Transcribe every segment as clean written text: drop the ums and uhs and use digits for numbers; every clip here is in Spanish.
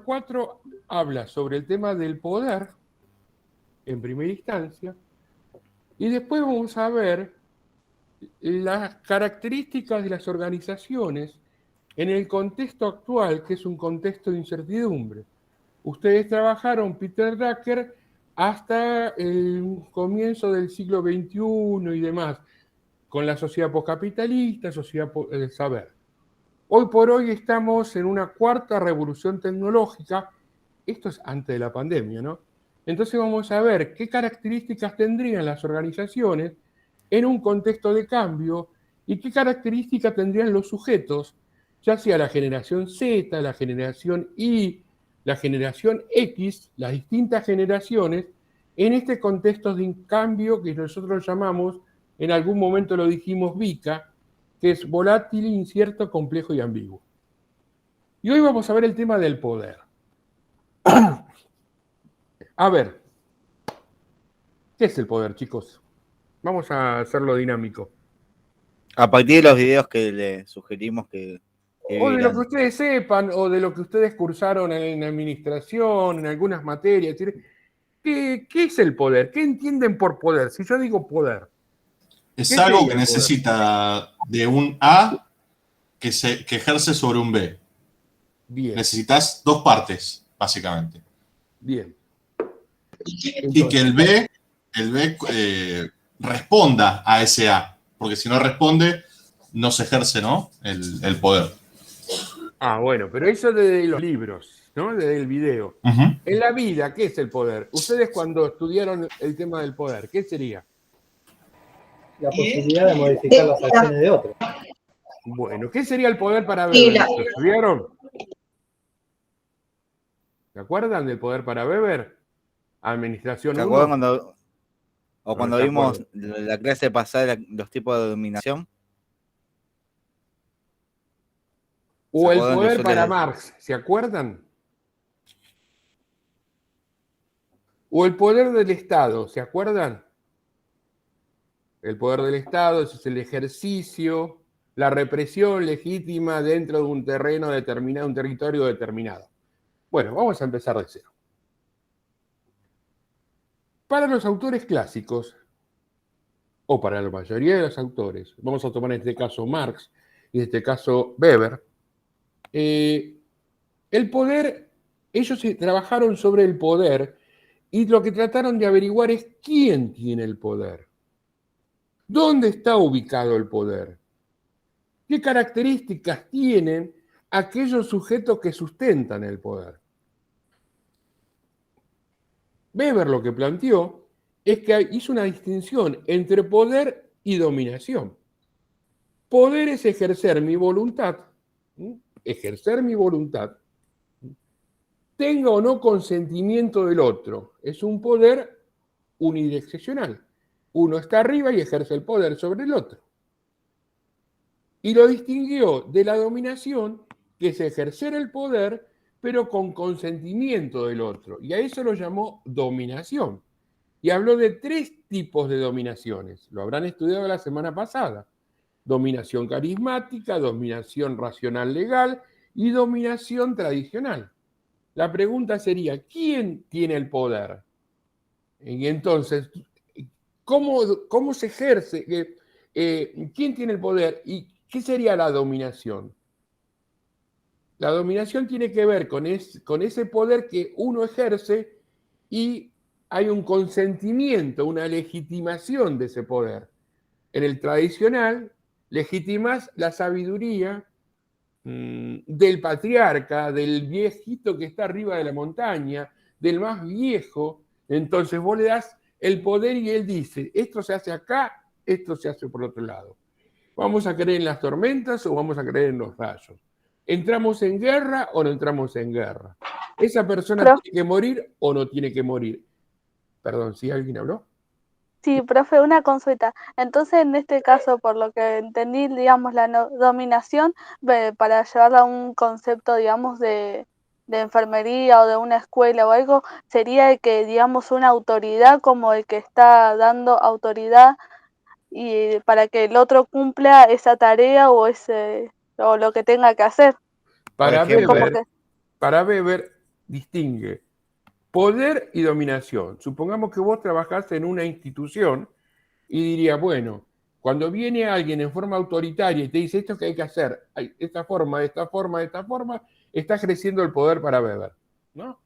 4 habla sobre el tema del poder en primera instancia y después vamos a ver las características de las organizaciones en el contexto actual, que es un contexto de incertidumbre. Ustedes trabajaron, Peter Drucker, hasta el comienzo del siglo XXI y demás, con la sociedad poscapitalista, sociedad del saber. Hoy por hoy estamos en una cuarta revolución tecnológica. Esto es antes de la pandemia, ¿no? Entonces vamos a ver qué características tendrían las organizaciones en un contexto de cambio y qué características tendrían los sujetos, ya sea la generación Z, la generación Y, la generación X, las distintas generaciones, en este contexto de cambio que nosotros llamamos, en algún momento lo dijimos, VICA, que es volátil, incierto, complejo y ambiguo. Y hoy vamos a ver el tema del poder. A ver, ¿qué es el poder, chicos? Vamos a hacerlo dinámico. A partir de los videos que le sugerimos que O de lo que vieran. ustedes sepan, o de lo que ustedes cursaron en administración, en algunas materias. Es decir, ¿qué es el poder? ¿Qué entienden por poder? Si yo digo poder, Es ¿qué algo sería que el poder? necesita de un A que ejerce sobre un B. Bien, Necesitas dos partes, básicamente. bien. Y que el B responda a ese A. Porque si no responde, no se ejerce, ¿no? El poder. Ah, bueno, pero eso de los libros, ¿no? Desde el video. Uh-huh. En la vida, ¿qué es el poder? Ustedes cuando estudiaron el tema del poder, ¿qué sería? La posibilidad de modificar las acciones de otros. Bueno, ¿qué sería el poder para Weber? ¿Lo estudiaron? ¿Se acuerdan del poder para Weber? Administración 1. ¿Se acuerdan cuando vimos la clase pasada de los tipos de dominación? O el poder para Marx, ¿se acuerdan? O el poder del Estado, ¿se acuerdan? El poder del Estado es el ejercicio, la represión legítima dentro de un terreno determinado, un territorio determinado. Bueno, vamos a empezar de cero. Para los autores clásicos, o para la mayoría de los autores, vamos a tomar en este caso Marx y en este caso Weber, el poder, ellos trabajaron sobre el poder y lo que trataron de averiguar es quién tiene el poder. ¿Dónde está ubicado el poder? ¿Qué características tienen aquellos sujetos que sustentan el poder? Weber lo que planteó es que hizo una distinción entre poder y dominación. Poder es ejercer mi voluntad, tenga o no consentimiento del otro. Es un poder unidireccional. Uno está arriba y ejerce el poder sobre el otro. Y lo distinguió de la dominación, que es ejercer el poder, pero con consentimiento del otro. Y a eso lo llamó dominación. Y habló de 3 tipos de dominaciones. Lo habrán estudiado la semana pasada. Dominación carismática, dominación racional legal y dominación tradicional. La pregunta sería, ¿quién tiene el poder? Y entonces, ¿cómo se ejerce? ¿Quién tiene el poder? ¿Y qué sería la dominación? La dominación tiene que ver con ese poder que uno ejerce y hay un consentimiento, una legitimación de ese poder. En el tradicional, legitimas la sabiduría del patriarca, del viejito que está arriba de la montaña, del más viejo. Entonces vos le das el poder y él dice, esto se hace acá, esto se hace por otro lado. ¿Vamos a creer en las tormentas o vamos a creer en los rayos? ¿Entramos en guerra o no entramos en guerra? ¿Esa persona tiene que morir o no tiene que morir? Perdón, ¿sí alguien habló? Sí, profe, una consulta. Entonces, en este caso, por lo que entendí, digamos, la dominación, para llevarla a un concepto, digamos, de enfermería o de una escuela o algo, sería que, digamos, una autoridad como el que está dando autoridad y para que el otro cumpla esa tarea o lo que tenga que hacer. Para Weber, distingue poder y dominación. Supongamos que vos trabajás en una institución y diría, bueno, cuando viene alguien en forma autoritaria y te dice esto que hay que hacer, esta forma, está creciendo el poder para Weber, ¿no?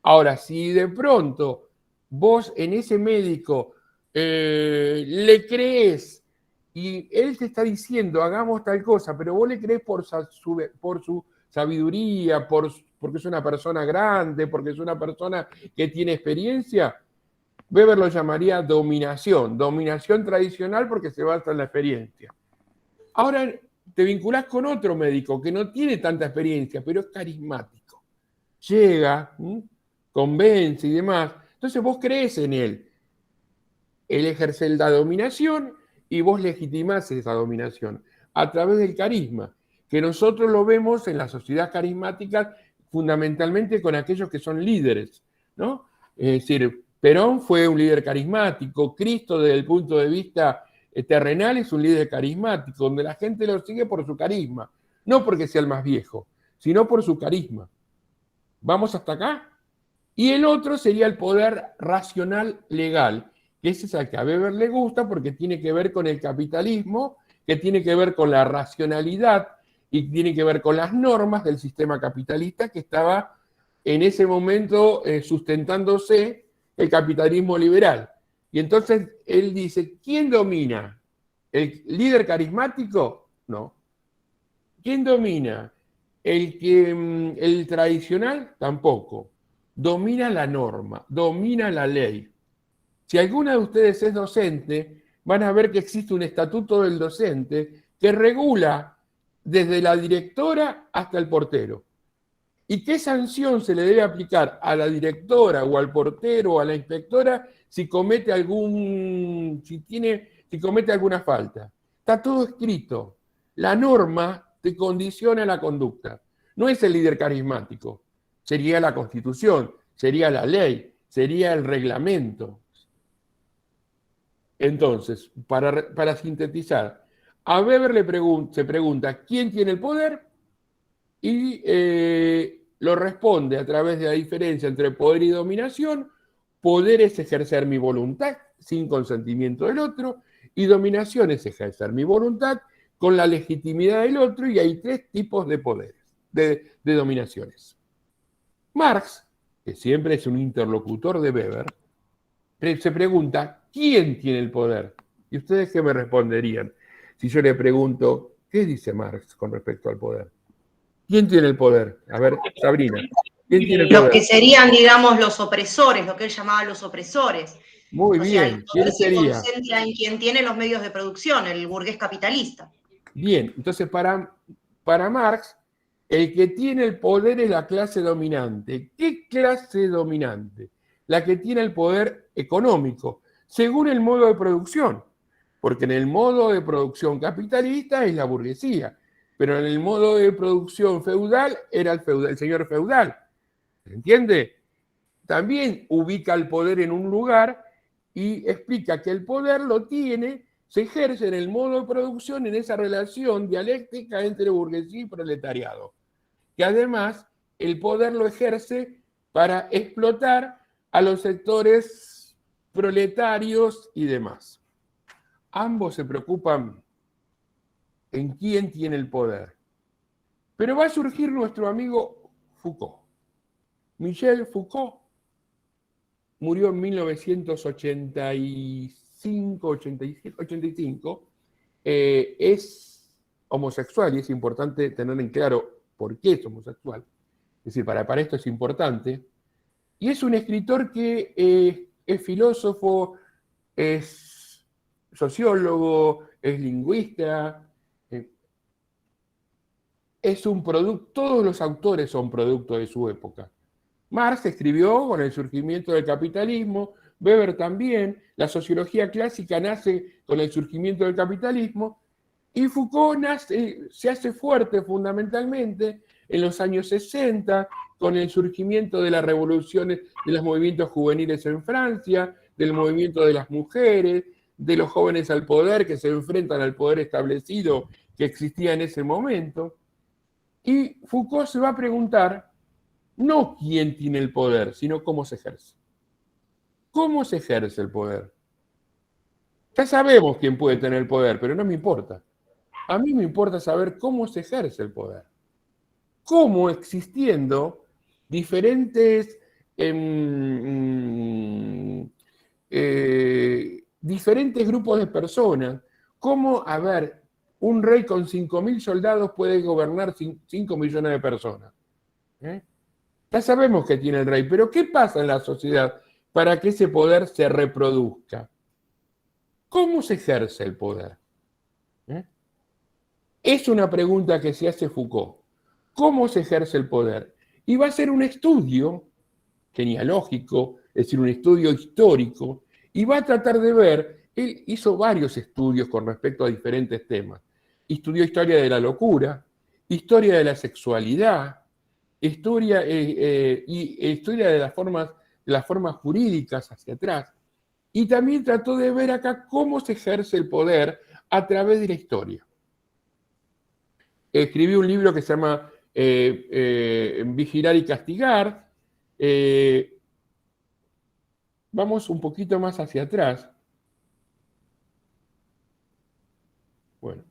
Ahora, si de pronto vos en ese médico le crees y él te está diciendo hagamos tal cosa, pero vos le crees por su sabiduría, porque es una persona grande, porque es una persona que tiene experiencia, Weber lo llamaría dominación tradicional porque se basa en la experiencia. Ahora te vinculás con otro médico que no tiene tanta experiencia, pero es carismático. Llega, convence y demás. Entonces vos crees en él. Él ejerce la dominación y vos legitimás esa dominación a través del carisma, que nosotros lo vemos en la sociedad carismática fundamentalmente con aquellos que son líderes, ¿no? Es decir, Perón fue un líder carismático, Cristo desde el punto de vista terrenal es un líder carismático, donde la gente lo sigue por su carisma, no porque sea el más viejo, sino por su carisma. ¿Vamos hasta acá? Y el otro sería el poder racional legal, que ese es el que a Weber le gusta porque tiene que ver con el capitalismo, que tiene que ver con la racionalidad y tiene que ver con las normas del sistema capitalista que estaba en ese momento sustentándose el capitalismo liberal. Y entonces él dice, ¿quién domina? ¿El líder carismático? No. ¿Quién domina? El tradicional? Tampoco. Domina la norma, domina la ley. Si alguna de ustedes es docente, van a ver que existe un estatuto del docente que regula desde la directora hasta el portero. ¿Y qué sanción se le debe aplicar a la directora o al portero o a la inspectora si comete alguna falta? Está todo escrito. La norma te condiciona la conducta. No es el líder carismático. Sería la Constitución, sería la ley, sería el reglamento. Entonces, para sintetizar, a Weber se pregunta ¿quién tiene el poder? Y lo responde a través de la diferencia entre poder y dominación. Poder es ejercer mi voluntad sin consentimiento del otro, y dominación es ejercer mi voluntad con la legitimidad del otro, y hay tres tipos de poderes, de dominaciones. Marx, que siempre es un interlocutor de Weber, se pregunta, ¿quién tiene el poder? ¿Y ustedes qué me responderían si yo le pregunto, ¿qué dice Marx con respecto al poder? ¿Quién tiene el poder? A ver, Sabrina. ¿Quién tiene el poder? Los que serían, digamos, los opresores, lo que él llamaba los opresores. Muy bien. ¿Quién sería? Se concentra en quien tiene los medios de producción, el burgués capitalista. Bien, entonces para Marx, el que tiene el poder es la clase dominante. ¿Qué clase dominante? La que tiene el poder económico, según el modo de producción. Porque en el modo de producción capitalista es la burguesía, pero en el modo de producción feudal era el señor feudal. ¿Se entiende? También ubica el poder en un lugar y explica que el poder lo tiene, se ejerce en el modo de producción, en esa relación dialéctica entre burguesía y proletariado. Que además el poder lo ejerce para explotar a los sectores proletarios y demás. Ambos se preocupan en quién tiene el poder. Pero va a surgir nuestro amigo Foucault. Michel Foucault murió en 1985, es homosexual y es importante tener en claro por qué es homosexual. Es decir, para esto es importante. Y es un escritor que es filósofo, es sociólogo, es lingüista, es un producto, todos los autores son producto de su época. Marx escribió con el surgimiento del capitalismo, Weber también, la sociología clásica nace con el surgimiento del capitalismo, y Foucault se hace fuerte fundamentalmente en los años 60, con el surgimiento de las revoluciones, de los movimientos juveniles en Francia, del movimiento de las mujeres, de los jóvenes al poder que se enfrentan al poder establecido que existía en ese momento. Y Foucault se va a preguntar no quién tiene el poder, sino cómo se ejerce. ¿Cómo se ejerce el poder? Ya sabemos quién puede tener el poder, pero no me importa. A mí me importa saber cómo se ejerce el poder. Cómo existiendo diferentes, diferentes grupos de personas, cómo, a ver, un rey con 5.000 soldados puede gobernar 5 millones de personas. Ya sabemos que tiene el rey, pero ¿qué pasa en la sociedad para que ese poder se reproduzca? ¿Cómo se ejerce el poder? Es una pregunta que se hace Foucault. ¿Cómo se ejerce el poder? Y va a ser un estudio genealógico, es decir, un estudio histórico, y va a tratar de ver, él hizo varios estudios con respecto a diferentes temas. Estudió historia de la locura, historia de la sexualidad, historia de las formas jurídicas hacia atrás, y también trató de ver acá cómo se ejerce el poder a través de la historia. Escribió un libro que se llama Vigilar y Castigar. Vamos un poquito más hacia atrás. Bueno.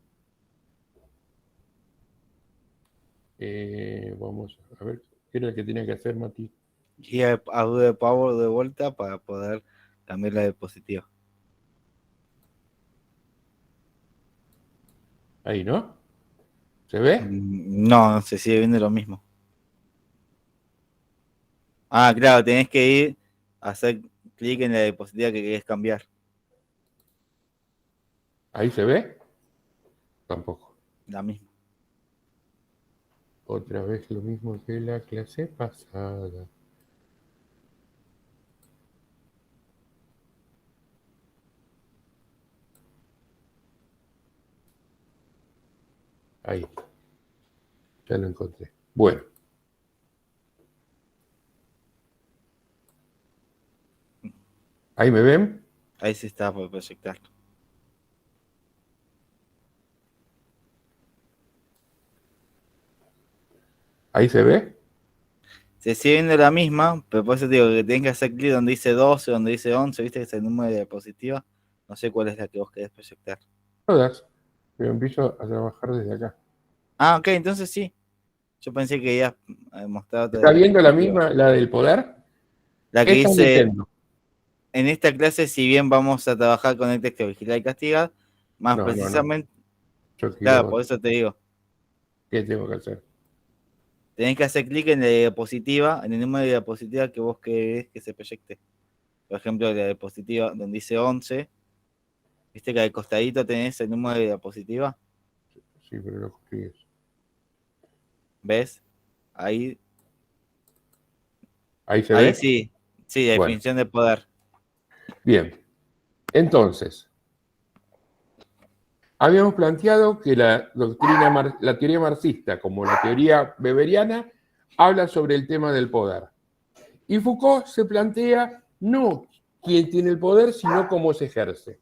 Vamos a ver, ¿qué era lo que tenía que hacer, Mati? Y a de Power de vuelta para poder cambiar la diapositiva. Ahí, ¿no? ¿Se ve? No, se sigue viendo lo mismo. Ah, claro, tenés que ir a hacer clic en la diapositiva que querés cambiar. ¿Ahí se ve? Tampoco. La misma. Otra vez lo mismo que la clase pasada. Ahí. Ya lo encontré. Bueno. ¿Ahí me ven? Ahí se está por proyectar. ¿Ahí se ve? Se sigue viendo la misma, pero por eso te digo que tenés que hacer clic donde dice 12, donde dice 11, viste que es el número de diapositiva. No sé cuál es la que vos querés proyectar. Todas. Pero empiezo a trabajar desde acá. Ah, ok, entonces sí. Yo pensé que ibas a mostrar otra. ¿Está viendo la misma, la del poder? La que Esta es dice, Nintendo. en esta clase, si bien vamos a trabajar con el texto Vigilar y Castigar, más No, precisamente, Yo quiero- claro, por eso te digo, ¿Qué tengo que hacer? tenés que hacer clic en la diapositiva, en el número de diapositiva que vos querés que se proyecte. Por ejemplo, la diapositiva donde dice 11, viste que al costadito tenés el número de diapositiva, Sí, pero lo escribes. ¿ves? Ahí ¿Ahí se ve? sí, sí, la Bueno. definición de poder. Bien. Entonces, habíamos planteado que la teoría marxista, como la teoría weberiana, habla sobre el tema del poder. Y Foucault se plantea no quién tiene el poder, sino cómo se ejerce.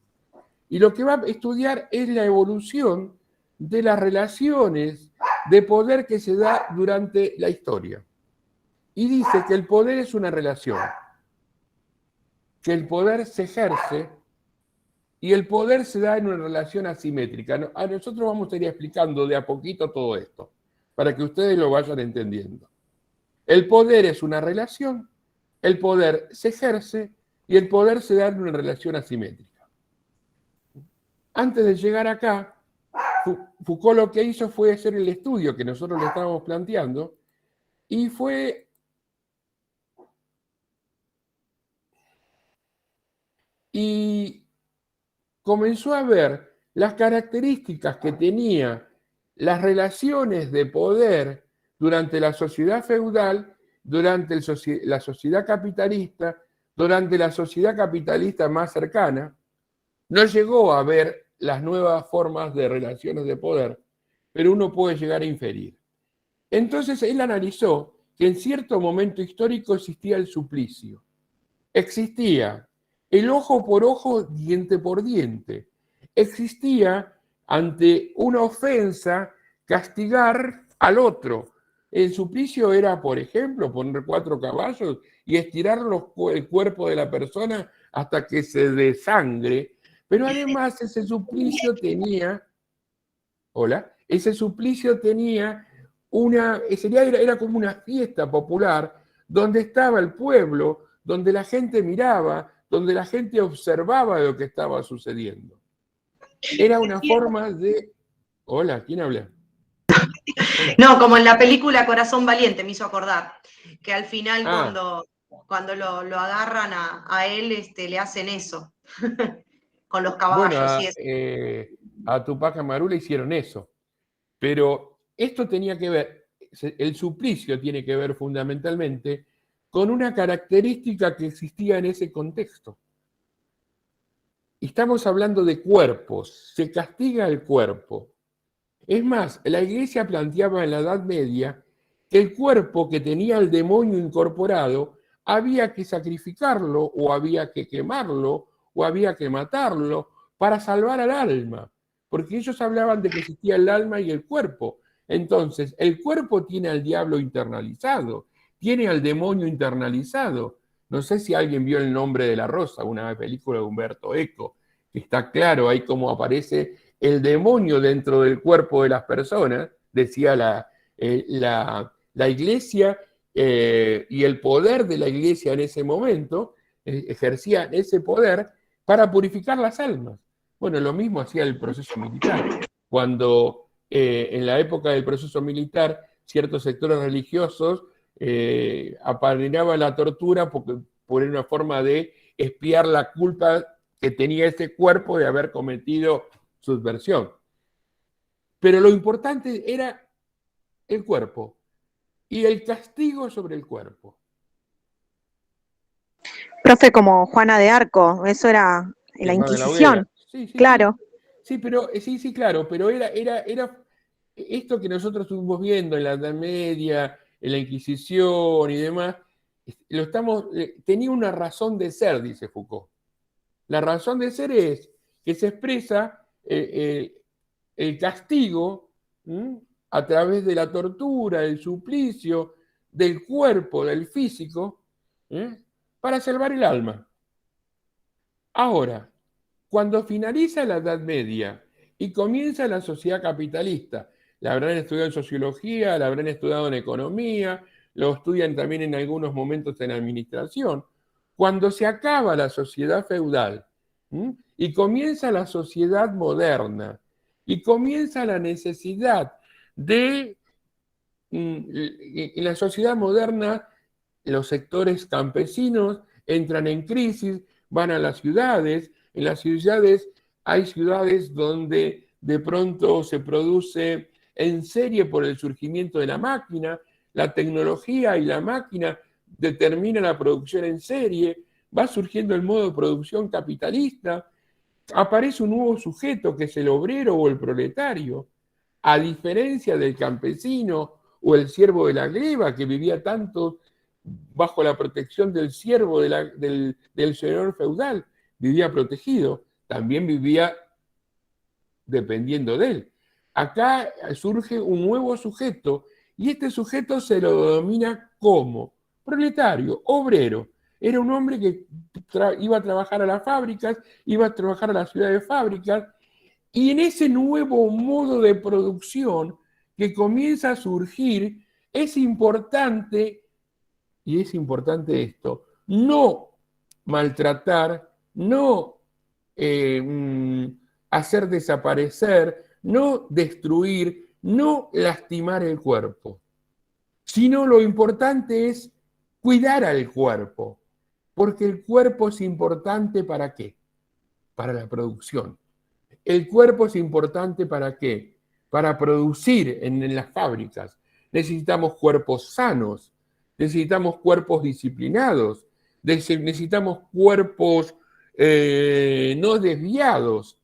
Y lo que va a estudiar es la evolución de las relaciones de poder que se da durante la historia. Y dice que el poder es una relación, que el poder se ejerce y el poder se da en una relación asimétrica. A nosotros vamos a ir explicando de a poquito todo esto, para que ustedes lo vayan entendiendo. El poder es una relación, el poder se ejerce y el poder se da en una relación asimétrica. Antes de llegar acá, Foucault lo que hizo fue hacer el estudio que nosotros le estábamos planteando y fue y comenzó a ver las características que tenía las relaciones de poder durante la sociedad feudal, durante la sociedad capitalista, durante la sociedad capitalista más cercana. No llegó a ver las nuevas formas de relaciones de poder, pero uno puede llegar a inferir. Entonces él analizó que en cierto momento histórico existía el suplicio. Existía el ojo por ojo, diente por diente. Existía, ante una ofensa, castigar al otro. El suplicio era, por ejemplo, poner 4 caballos y estirar el cuerpo de la persona hasta que se desangre. Pero además ese suplicio tenía, ese suplicio tenía era como una fiesta popular donde estaba el pueblo, donde la gente miraba, donde la gente observaba lo que estaba sucediendo. Era una forma de... Hola, ¿quién habla? Hola. No, como en la película Corazón Valiente, me hizo acordar, que al final cuando lo agarran a él, le hacen eso, con los caballos Bueno, y eso. a Tupac Amaru le hicieron eso, pero esto tenía que ver, el suplicio tiene que ver fundamentalmente con una característica que existía en ese contexto. Estamos hablando de cuerpos, se castiga el cuerpo. Es más, la Iglesia planteaba en la Edad Media que el cuerpo que tenía el demonio incorporado había que sacrificarlo o había que quemarlo o había que matarlo para salvar al alma, porque ellos hablaban de que existía el alma y el cuerpo. Entonces, el cuerpo tiene al diablo internalizado, tiene al demonio internalizado. No sé si alguien vio El nombre de la rosa, una película de Humberto Eco, que está claro ahí cómo aparece el demonio dentro del cuerpo de las personas, decía la Iglesia, y el poder de la Iglesia en ese momento, ejercía ese poder para purificar las almas. Bueno, lo mismo hacía el proceso militar. Cuando en la época del proceso militar ciertos sectores religiosos apadrinaban la tortura por una forma de expiar la culpa que tenía ese cuerpo de haber cometido subversión. Pero lo importante era el cuerpo y el castigo sobre el cuerpo. Profe, como Juana de Arco, eso era la Inquisición. Sí, claro. Sí, pero sí, claro, pero era esto que nosotros estuvimos viendo en la Edad Media, en la Inquisición y demás, tenía una razón de ser, dice Foucault. La razón de ser es que se expresa el castigo a través de la tortura, del suplicio, del cuerpo, del físico, para salvar el alma. Ahora, cuando finaliza la Edad Media y comienza la sociedad capitalista, la habrán estudiado en sociología, la habrán estudiado en economía, lo estudian también en algunos momentos en administración, cuando se acaba la sociedad feudal y comienza la sociedad moderna y comienza la necesidad de, en la sociedad moderna, los sectores campesinos entran en crisis, van a las ciudades, en las ciudades hay ciudades donde de pronto se produce en serie por el surgimiento de la máquina, la tecnología y la máquina determinan la producción en serie, va surgiendo el modo de producción capitalista, aparece un nuevo sujeto que es el obrero o el proletario, a diferencia del campesino o el siervo de la gleba que vivía tanto bajo la protección del siervo del señor feudal, vivía protegido, también vivía dependiendo de él. Acá surge un nuevo sujeto y este sujeto se lo denomina como proletario, obrero. Era un hombre que iba a trabajar a las fábricas, iba a trabajar a las ciudades de fábricas, y en ese nuevo modo de producción que comienza a surgir, es importante, y es importante esto, no maltratar, no hacer desaparecer, no destruir, no lastimar el cuerpo, sino lo importante es cuidar al cuerpo, porque el cuerpo es importante ¿para qué? Para la producción. El cuerpo es importante ¿para qué? Para producir en las fábricas. Necesitamos cuerpos sanos, necesitamos cuerpos disciplinados, necesitamos cuerpos no desviados,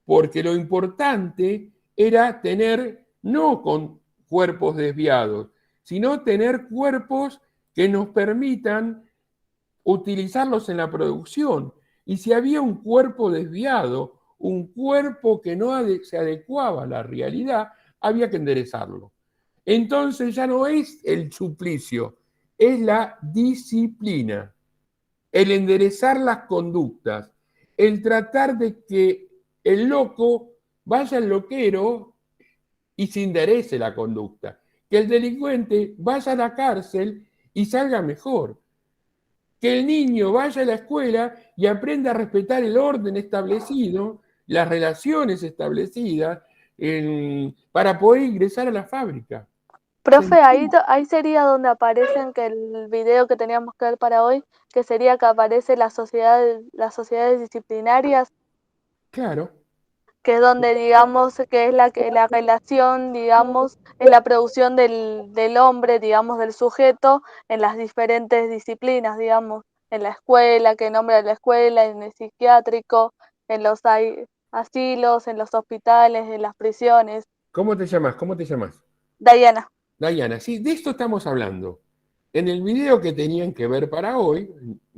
porque lo importante era tener no con cuerpos desviados, sino tener cuerpos que nos permitan utilizarlos en la producción. Y si había un cuerpo desviado, un cuerpo que no se adecuaba a la realidad, había que enderezarlo. Entonces ya no es el suplicio, es la disciplina, el enderezar las conductas, el tratar de que el loco vaya al loquero y se enderece la conducta, que el delincuente vaya a la cárcel y salga mejor, que el niño vaya a la escuela y aprenda a respetar el orden establecido, las relaciones establecidas, para poder ingresar a la fábrica. Profe, ahí sería donde aparecen que el video que teníamos que ver para hoy, que sería que aparece las sociedades disciplinarias, Claro. que es donde digamos que es la relación, digamos, es la producción del hombre, digamos, del sujeto en las diferentes disciplinas, digamos, en la escuela, que nombra la escuela, en el psiquiátrico, en los asilos, en los hospitales, en las prisiones. ¿Cómo te llamas? ¿Cómo te llamas? Diana. Diana, sí, de esto estamos hablando. En el video que tenían que ver para hoy.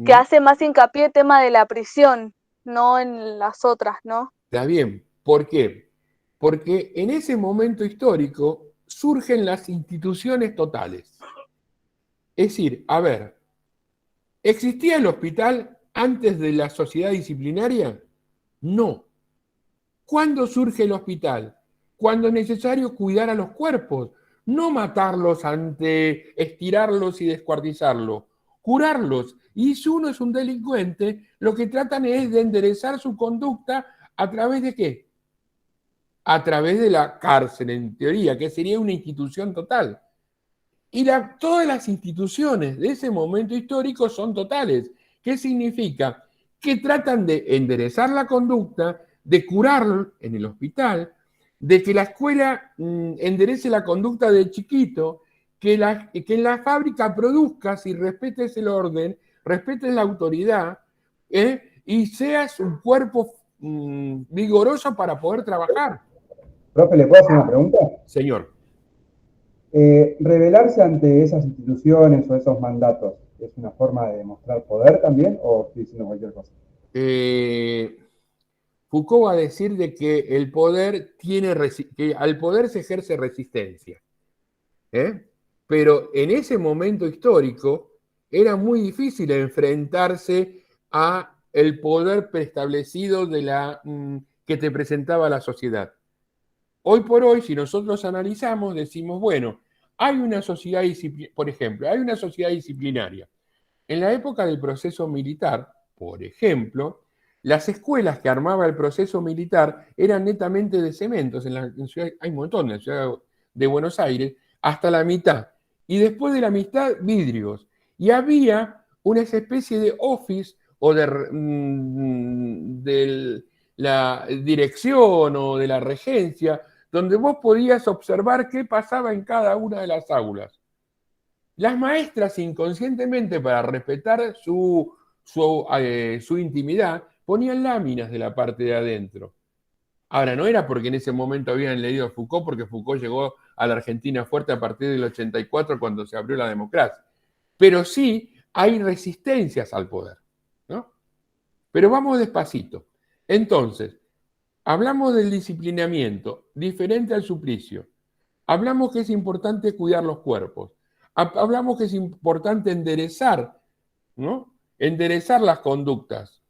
Que hace más hincapié tema de la prisión, no en las otras, ¿no? Está bien. ¿Por qué? Porque en ese momento histórico surgen las instituciones totales. Es decir, a ver, ¿existía el hospital antes de la sociedad disciplinaria? No. ¿Cuándo surge el hospital? Cuando es necesario cuidar a los cuerpos, no matarlos ante estirarlos y descuartizarlos, curarlos. Y si uno es un delincuente, lo que tratan es de enderezar su conducta a través de ¿qué? A través de la cárcel, en teoría, que sería una institución total. Y todas las instituciones de ese momento histórico son totales. ¿Qué significa? Que tratan de enderezar la conducta, de curar en el hospital, de que la escuela enderece la conducta de chiquito, que en la fábrica produzcas y respetes el orden, respetes la autoridad, y seas un cuerpo vigoroso para poder trabajar. Profe, ¿le puedo hacer una pregunta? Señor. ¿Rebelarse ante esas instituciones o esos mandatos es una forma de demostrar poder también o estoy diciendo cualquier cosa? Foucault va a decir de que el poder que al poder se ejerce resistencia. Pero en ese momento histórico era muy difícil enfrentarse a el poder preestablecido que te presentaba la sociedad. Hoy por hoy, si nosotros analizamos, decimos, bueno, hay una sociedad por ejemplo, hay una sociedad disciplinaria. En la época del proceso militar, por ejemplo, las escuelas que armaba el proceso militar eran netamente de cementos. En ciudad, hay un montón, en la ciudad de Buenos Aires, hasta la mitad. Y después de la mitad, vidrios. Y había una especie de office o de la dirección o de la regencia, donde vos podías observar qué pasaba en cada una de las aulas. Las maestras inconscientemente, para respetar su intimidad, ponían láminas de la parte de adentro. Ahora, no era porque en ese momento habían leído a Foucault, porque Foucault llegó a la Argentina fuerte a partir del 84 cuando se abrió la democracia. Pero sí hay resistencias al poder, ¿no? Pero vamos despacito. Entonces, hablamos del disciplinamiento, diferente al suplicio. Hablamos que es importante cuidar los cuerpos. Hablamos que es importante enderezar, ¿no? Enderezar las conductas.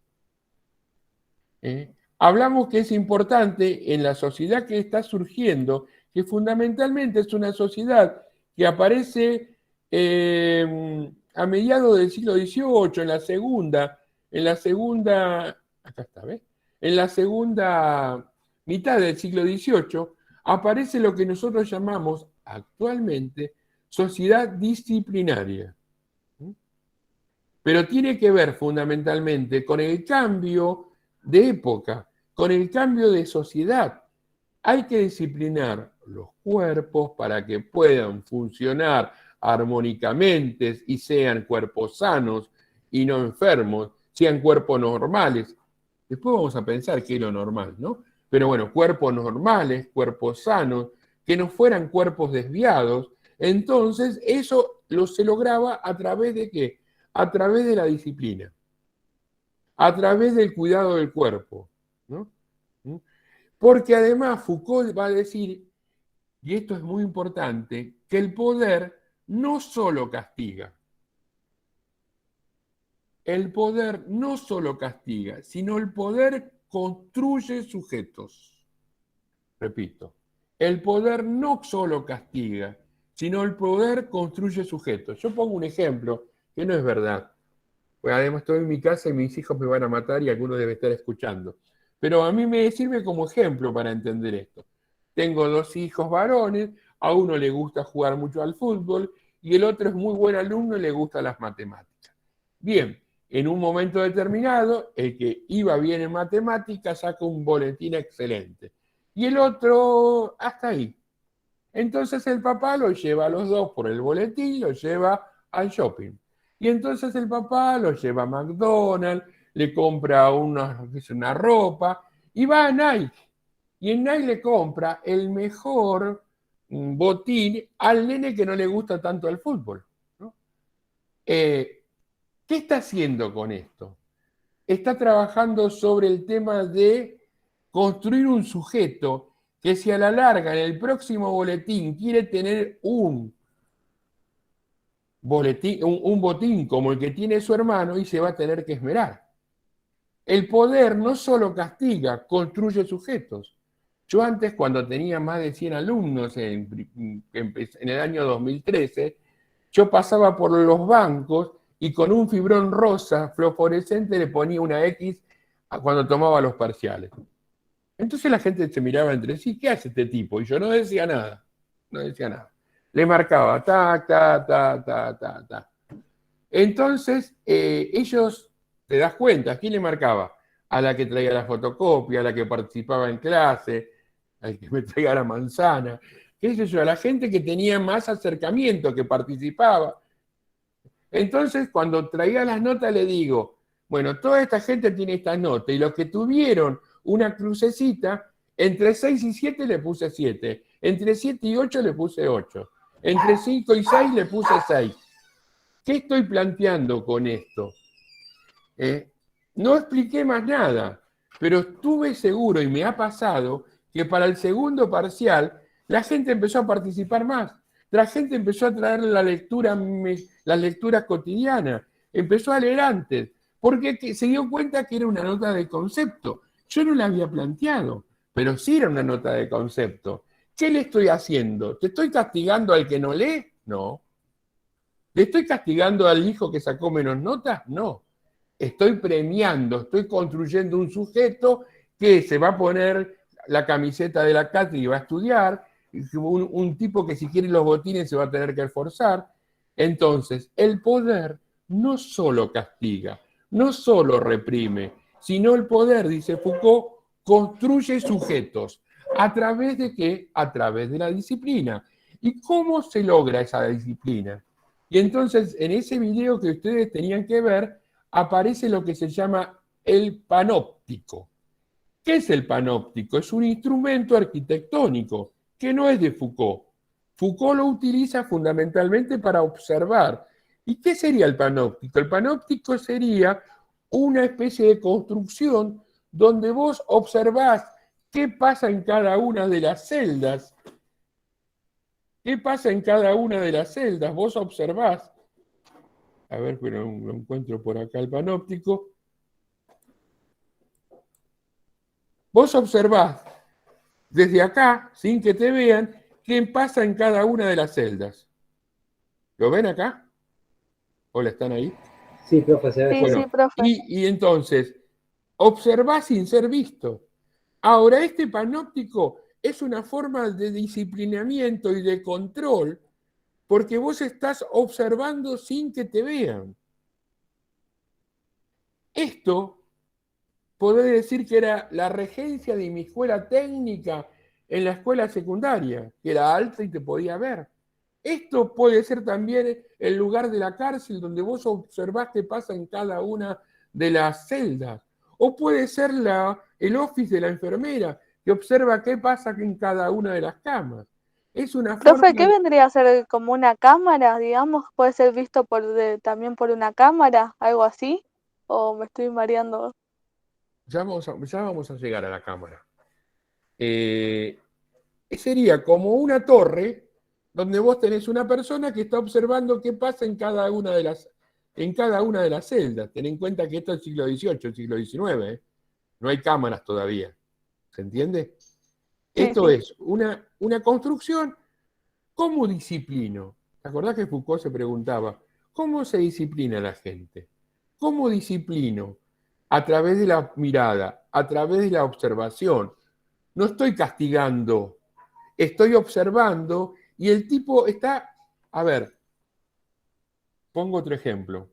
Hablamos que es importante en la sociedad que está surgiendo, que fundamentalmente es una sociedad que aparece a mediados del siglo XVIII, acá está, ¿ves? En la segunda mitad del siglo XVIII, aparece lo que nosotros llamamos actualmente sociedad disciplinaria. Pero tiene que ver fundamentalmente con el cambio de época, con el cambio de sociedad. Hay que disciplinar los cuerpos para que puedan funcionar armónicamente y sean cuerpos sanos y no enfermos, sean cuerpos normales. Después vamos a pensar qué es lo normal, ¿no? Pero bueno, cuerpos normales, cuerpos sanos, que no fueran cuerpos desviados. Entonces, eso se lograba a través de ¿qué? A través de la disciplina, a través del cuidado del cuerpo, ¿no? Porque además Foucault va a decir y esto es muy importante, que el poder no solo castiga. El poder no solo castiga, sino el poder construye sujetos. Repito, el poder no solo castiga, sino el poder construye sujetos. Yo pongo un ejemplo que no es verdad. Pues además estoy en mi casa y mis hijos me van a matar y alguno debe estar escuchando. Pero a mí me sirve como ejemplo para entender esto. Tengo 2 hijos varones, a uno le gusta jugar mucho al fútbol y el otro es muy buen alumno y le gustan las matemáticas. Bien, en un momento determinado, el que iba bien en matemáticas saca un boletín excelente y el otro hasta ahí. Entonces el papá lo lleva a los dos por el boletín, lo lleva al shopping. Y entonces el papá lo lleva a McDonald's, le compra una ropa y va a Nike. Y en Nike le compra el mejor botín al nene que no le gusta tanto el fútbol, ¿no? ¿Qué está haciendo con esto? Está trabajando sobre el tema de construir un sujeto que si a la larga en el próximo boletín quiere tener un botín como el que tiene su hermano y se va a tener que esmerar. El poder no solo castiga, construye sujetos. Yo antes, cuando tenía más de 100 alumnos en el año 2013, yo pasaba por los bancos y con un fibrón rosa fluorescente le ponía una X cuando tomaba los parciales. Entonces la gente se miraba entre sí, ¿qué hace este tipo? Y yo no decía nada, no decía nada. Le marcaba, ta, ta, ta, ta, ta, ta. Entonces, ellos, te das cuenta, ¿a quién le marcaba? A la que traía la fotocopia, a la que participaba en clase, al que me traía la manzana, qué sé yo, a la gente que tenía más acercamiento, que participaba. Entonces, cuando traía las notas, le digo, bueno, toda esta gente tiene estas notas, y los que tuvieron una crucecita, entre 6 y 7 le puse 7, entre 7 y 8 le puse 8, entre 5 y 6 le puse 6. ¿Qué estoy planteando con esto? No expliqué más nada, pero estuve seguro y me ha pasado que para el segundo parcial la gente empezó a participar más. La gente empezó a traer las lecturas cotidianas, empezó a leer antes, porque se dio cuenta que era una nota de concepto. Yo no la había planteado, pero sí era una nota de concepto. ¿Qué le estoy haciendo? ¿Te estoy castigando al que no lee? No. ¿Le estoy castigando al hijo que sacó menos notas? No. Estoy premiando, estoy construyendo un sujeto que se va a poner la camiseta de la cátedra y va a estudiar, un tipo que si quiere los botines se va a tener que esforzar. Entonces, el poder no solo castiga, no solo reprime, sino el poder, dice Foucault, construye sujetos. ¿A través de qué? A través de la disciplina. ¿Y cómo se logra esa disciplina? Y entonces, en ese video que ustedes tenían que ver, aparece lo que se llama el panóptico. ¿Qué es el panóptico? Es un instrumento arquitectónico que no es de Foucault. Foucault lo utiliza fundamentalmente para observar. ¿Y qué sería el panóptico? El panóptico sería una especie de construcción donde vos observás qué pasa en cada una de las celdas. ¿Qué pasa en cada una de las celdas? Vos observás. A ver, pero lo encuentro por acá el panóptico. Vos observás desde acá, sin que te vean, qué pasa en cada una de las celdas. ¿Lo ven acá? ¿Hola, están ahí? Sí, profe, se ve. Sí, Bueno, sí, profe. y entonces, observás sin ser visto. Ahora, este panóptico es una forma de disciplinamiento y de control porque vos estás observando sin que te vean. Esto podés decir que era la regencia de mi escuela técnica en la escuela secundaria, que era alta y te podía ver. Esto puede ser también el lugar de la cárcel donde vos observás qué pasa en cada una de las celdas. O puede ser el office de la enfermera, que observa qué pasa en cada una de las camas. Es una Profe, forma... ¿qué vendría a ser como una cámara, digamos? ¿Puede ser visto también por una cámara, algo así? ¿O me estoy mareando? Ya vamos a llegar a la cámara. El sería como una torre donde vos tenés una persona que está observando qué pasa en cada una de las celdas. Ten en cuenta que esto es el siglo XVIII, el siglo XIX, ¿eh? No hay cámaras todavía. ¿Se entiende? Sí, Esto sí. es una construcción. ¿Cómo disciplino? ¿Te acordás que Foucault se preguntaba, ¿cómo se disciplina la gente? ¿Cómo disciplino? A través de la mirada, a través de la observación. No estoy castigando, estoy observando y el tipo está... A ver, pongo otro ejemplo.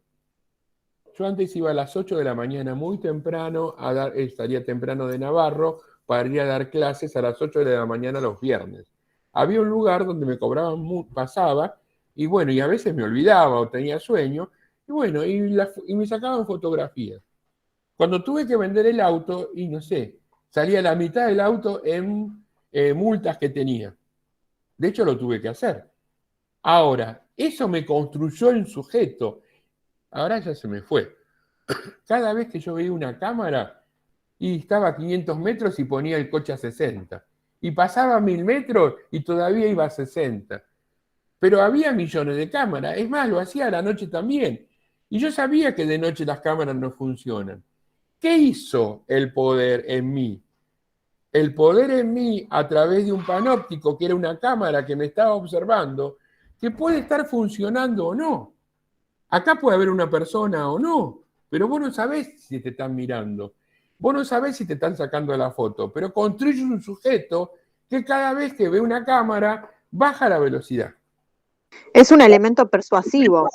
Yo antes iba a las 8 de la mañana muy temprano, estaría temprano de Navarro, para ir a dar clases a las 8 de la mañana los viernes. Había un lugar donde me cobraban, pasaba, y bueno, y a veces me olvidaba o tenía sueño, y bueno, y me sacaban fotografías. Cuando tuve que vender el auto, y no sé, salía la mitad del auto en multas que tenía. De hecho, lo tuve que hacer. Ahora, eso me construyó el sujeto. Ahora ya se me fue. Cada vez que yo veía una cámara y estaba a 500 metros y ponía el coche a 60. Y pasaba 1000 metros y todavía iba a 60. Pero había millones de cámaras. Es más, lo hacía a la noche también. Y yo sabía que de noche las cámaras no funcionan. ¿Qué hizo el poder en mí? El poder en mí, a través de un panóptico, que era una cámara que me estaba observando, que puede estar funcionando o no. Acá puede haber una persona o no, pero vos no sabés si te están mirando. Vos no sabés si te están sacando la foto, pero construyes un sujeto que cada vez que ve una cámara baja la velocidad. Es un elemento persuasivo.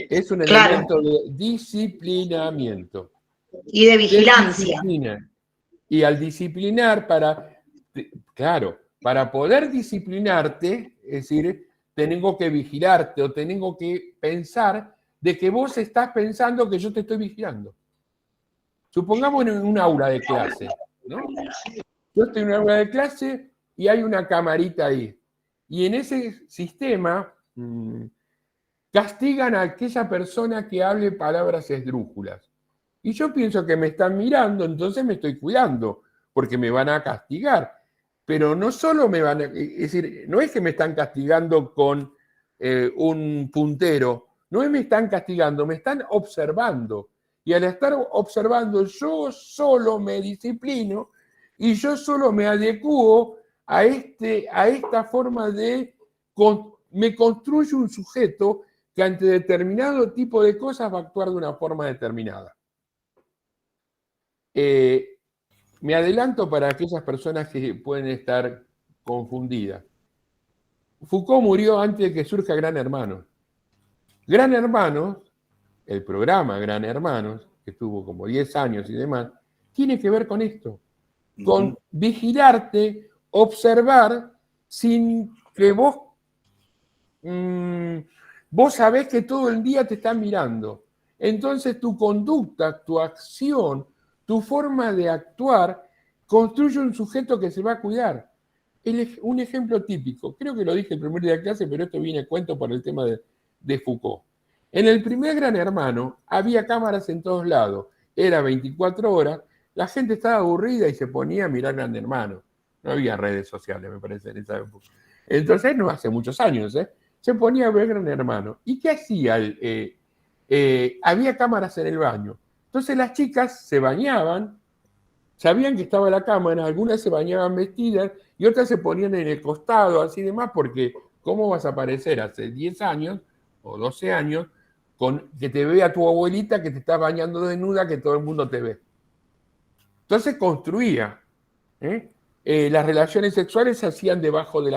Es un Claro. elemento de disciplinamiento. Y de vigilancia. Disciplina. Y al disciplinar, para poder disciplinarte, es decir, tengo que vigilarte o tengo que pensar de que vos estás pensando que yo te estoy vigilando. Supongamos en un aula de clase, ¿no? Yo estoy en un aula de clase y hay una camarita ahí. Y en ese sistema castigan a aquella persona que hable palabras esdrújulas. Y yo pienso que me están mirando, entonces me estoy cuidando, porque me van a castigar. Pero no solo me van a... Es decir, no es que me están castigando con un puntero, no es me están castigando, me están observando. Y al estar observando, yo solo me disciplino y yo solo me adecuo a esta forma de... Me construyo un sujeto que ante determinado tipo de cosas va a actuar de una forma determinada. Me adelanto para aquellas personas que pueden estar confundidas. Foucault murió antes de que surja Gran Hermano. Gran Hermano, el programa Gran Hermanos, que estuvo como 10 años y demás, tiene que ver con esto, con vigilarte, observar, sin que vos sabés que todo el día te están mirando. Entonces tu conducta, tu acción, tu forma de actuar construye un sujeto que se va a cuidar. Un ejemplo típico, creo que lo dije el primer día de clase, pero esto viene a cuento por el tema de Foucault. En el primer Gran Hermano había cámaras en todos lados, era 24 horas, la gente estaba aburrida y se ponía a mirar Gran Hermano. No había redes sociales, me parece, en esa época. Entonces, no hace muchos años, se ponía a ver Gran Hermano. ¿Y qué hacía? Había cámaras en el baño. Entonces las chicas se bañaban, sabían que estaba la cámara, algunas se bañaban vestidas y otras se ponían en el costado, así demás, porque ¿cómo vas a aparecer hace 10 años o 12 años con que te vea tu abuelita que te está bañando desnuda, que todo el mundo te ve? Entonces construía. Las relaciones sexuales se hacían debajo de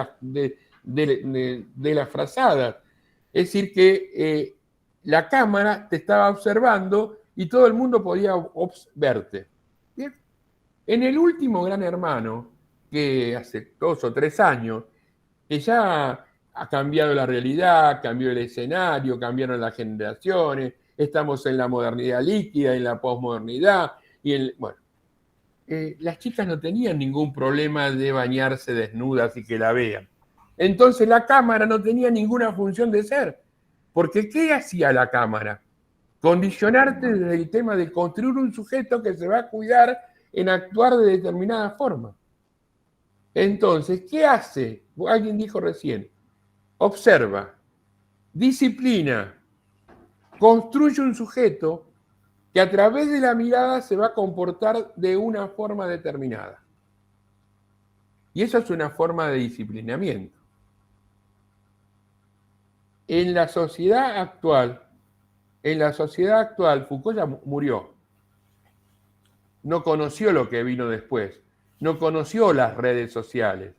las frazadas. Es decir, que la cámara te estaba observando y todo el mundo podía verte. ¿Bien? En el último Gran Hermano, que hace 2 o 3 años, que ya ha cambiado la realidad, cambió el escenario, cambiaron las generaciones, estamos en la modernidad líquida, en la posmodernidad, las chicas no tenían ningún problema de bañarse desnudas y que la vean. Entonces la cámara no tenía ninguna función de ser. Porque ¿qué hacía la cámara? Condicionarte desde el tema de construir un sujeto que se va a cuidar en actuar de determinada forma. Entonces, ¿qué hace? Alguien dijo recién, observa, disciplina, construye un sujeto que a través de la mirada se va a comportar de una forma determinada. Y eso es una forma de disciplinamiento. En la sociedad actual, Foucault ya murió. No conoció lo que vino después. No conoció las redes sociales.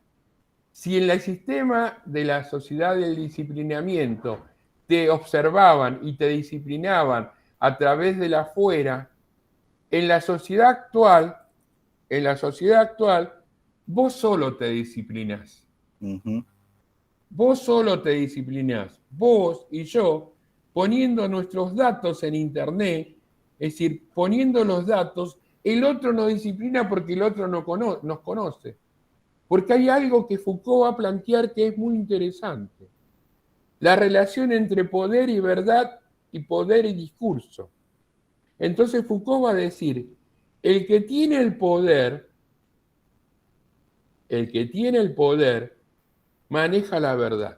Si en el sistema de la sociedad del disciplinamiento te observaban y te disciplinaban a través de la afuera, en la sociedad actual, vos solo te disciplinás. Vos solo te disciplinás. Vos y yo, poniendo nuestros datos en internet, es decir, poniendo los datos, el otro nos disciplina porque el otro nos conoce. Porque hay algo que Foucault va a plantear que es muy interesante. La relación entre poder y verdad y poder y discurso. Entonces Foucault va a decir, el que tiene el poder maneja la verdad.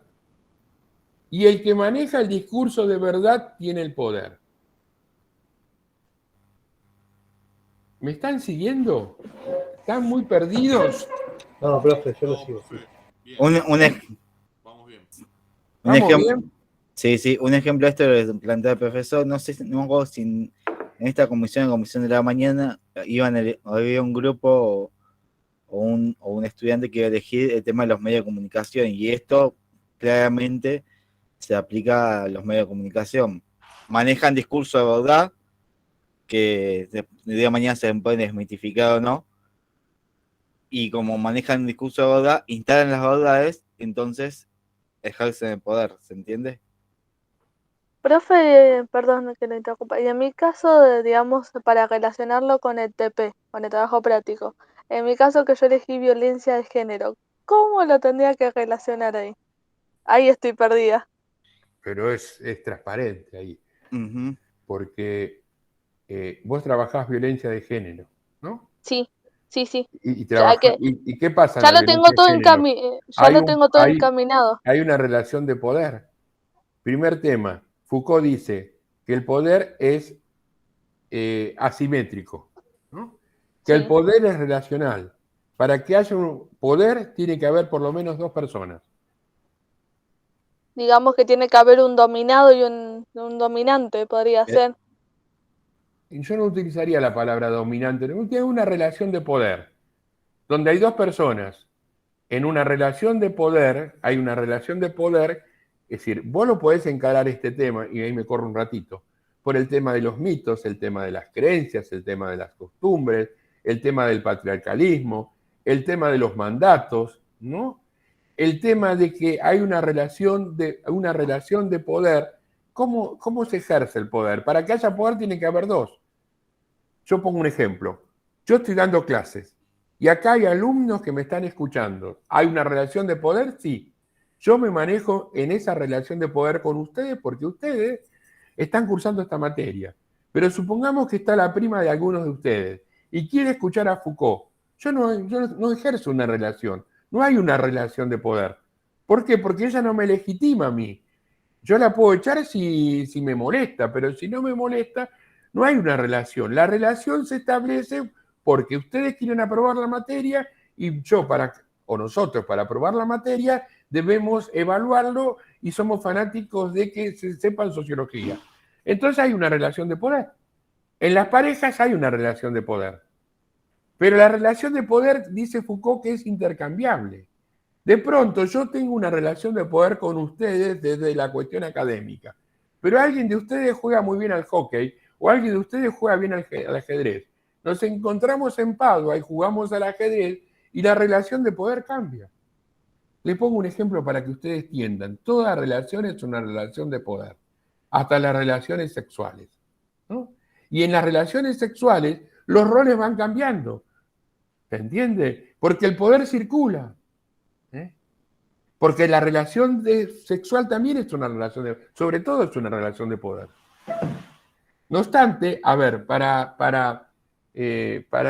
Y el que maneja el discurso de verdad tiene el poder. ¿Me están siguiendo? ¿Están muy perdidos? No, profe, yo lo sigo. Sí. Vamos bien. Un ejemplo, sí, un ejemplo de esto lo plantea el profesor, no sé, no me acuerdo si en esta comisión de la mañana, había un grupo o un estudiante que iba a elegir el tema de los medios de comunicación, y esto claramente se aplica a los medios de comunicación. Manejan discurso de verdad, que de día a mañana se pueden desmitificar o no, y como manejan discurso de verdad, instalan las verdades, entonces ejercen el poder, ¿se entiende? Profe, perdón que lo interrumpa. Y en mi caso, digamos, para relacionarlo con el TP, con el trabajo práctico, en mi caso que yo elegí violencia de género, ¿cómo lo tendría que relacionar ahí? Ahí estoy perdida. Pero es transparente ahí. Porque vos trabajás violencia de género, ¿no? Sí. ¿Y qué pasa en Ya la lo tengo violencia todo de género? encaminado. Hay una relación de poder. Primer tema, Foucault dice que el poder es asimétrico, ¿no? Que el poder es relacional. Para que haya un poder tiene que haber por lo menos dos personas. Digamos que tiene que haber un dominado y un dominante, podría ser. Yo no utilizaría la palabra dominante, tiene una relación de poder, donde hay dos personas. En una relación de poder, hay una relación de poder, es decir, vos lo podés encarar este tema, y ahí me corro un ratito, por el tema de los mitos, el tema de las creencias, el tema de las costumbres, el tema del patriarcalismo, el tema de los mandatos, ¿no? El tema de que hay una relación de poder. ¿Cómo se ejerce el poder? Para que haya poder tiene que haber dos. Yo pongo un ejemplo. Yo estoy dando clases y acá hay alumnos que me están escuchando. ¿Hay una relación de poder? Sí. Yo me manejo en esa relación de poder con ustedes porque ustedes están cursando esta materia. Pero supongamos que está la prima de algunos de ustedes y quiere escuchar a Foucault. Yo no ejerzo una relación. No hay una relación de poder. ¿Por qué? Porque ella no me legitima a mí. Yo la puedo echar si me molesta, pero si no me molesta, no hay una relación. La relación se establece porque ustedes quieren aprobar la materia y nosotros para aprobar la materia debemos evaluarlo y somos fanáticos de que se sepan sociología. Entonces hay una relación de poder. En las parejas hay una relación de poder. Pero la relación de poder, dice Foucault, que es intercambiable. De pronto yo tengo una relación de poder con ustedes desde la cuestión académica, pero alguien de ustedes juega muy bien al hockey o alguien de ustedes juega bien al ajedrez. Nos encontramos en Padua y jugamos al ajedrez y la relación de poder cambia. Les pongo un ejemplo para que ustedes entiendan. Toda relación es una relación de poder, hasta las relaciones sexuales, ¿no? Y en las relaciones sexuales los roles van cambiando. ¿Se entiende? Porque el poder circula. Porque la relación sexual también es una relación sobre todo es una relación de poder. No obstante, a ver, para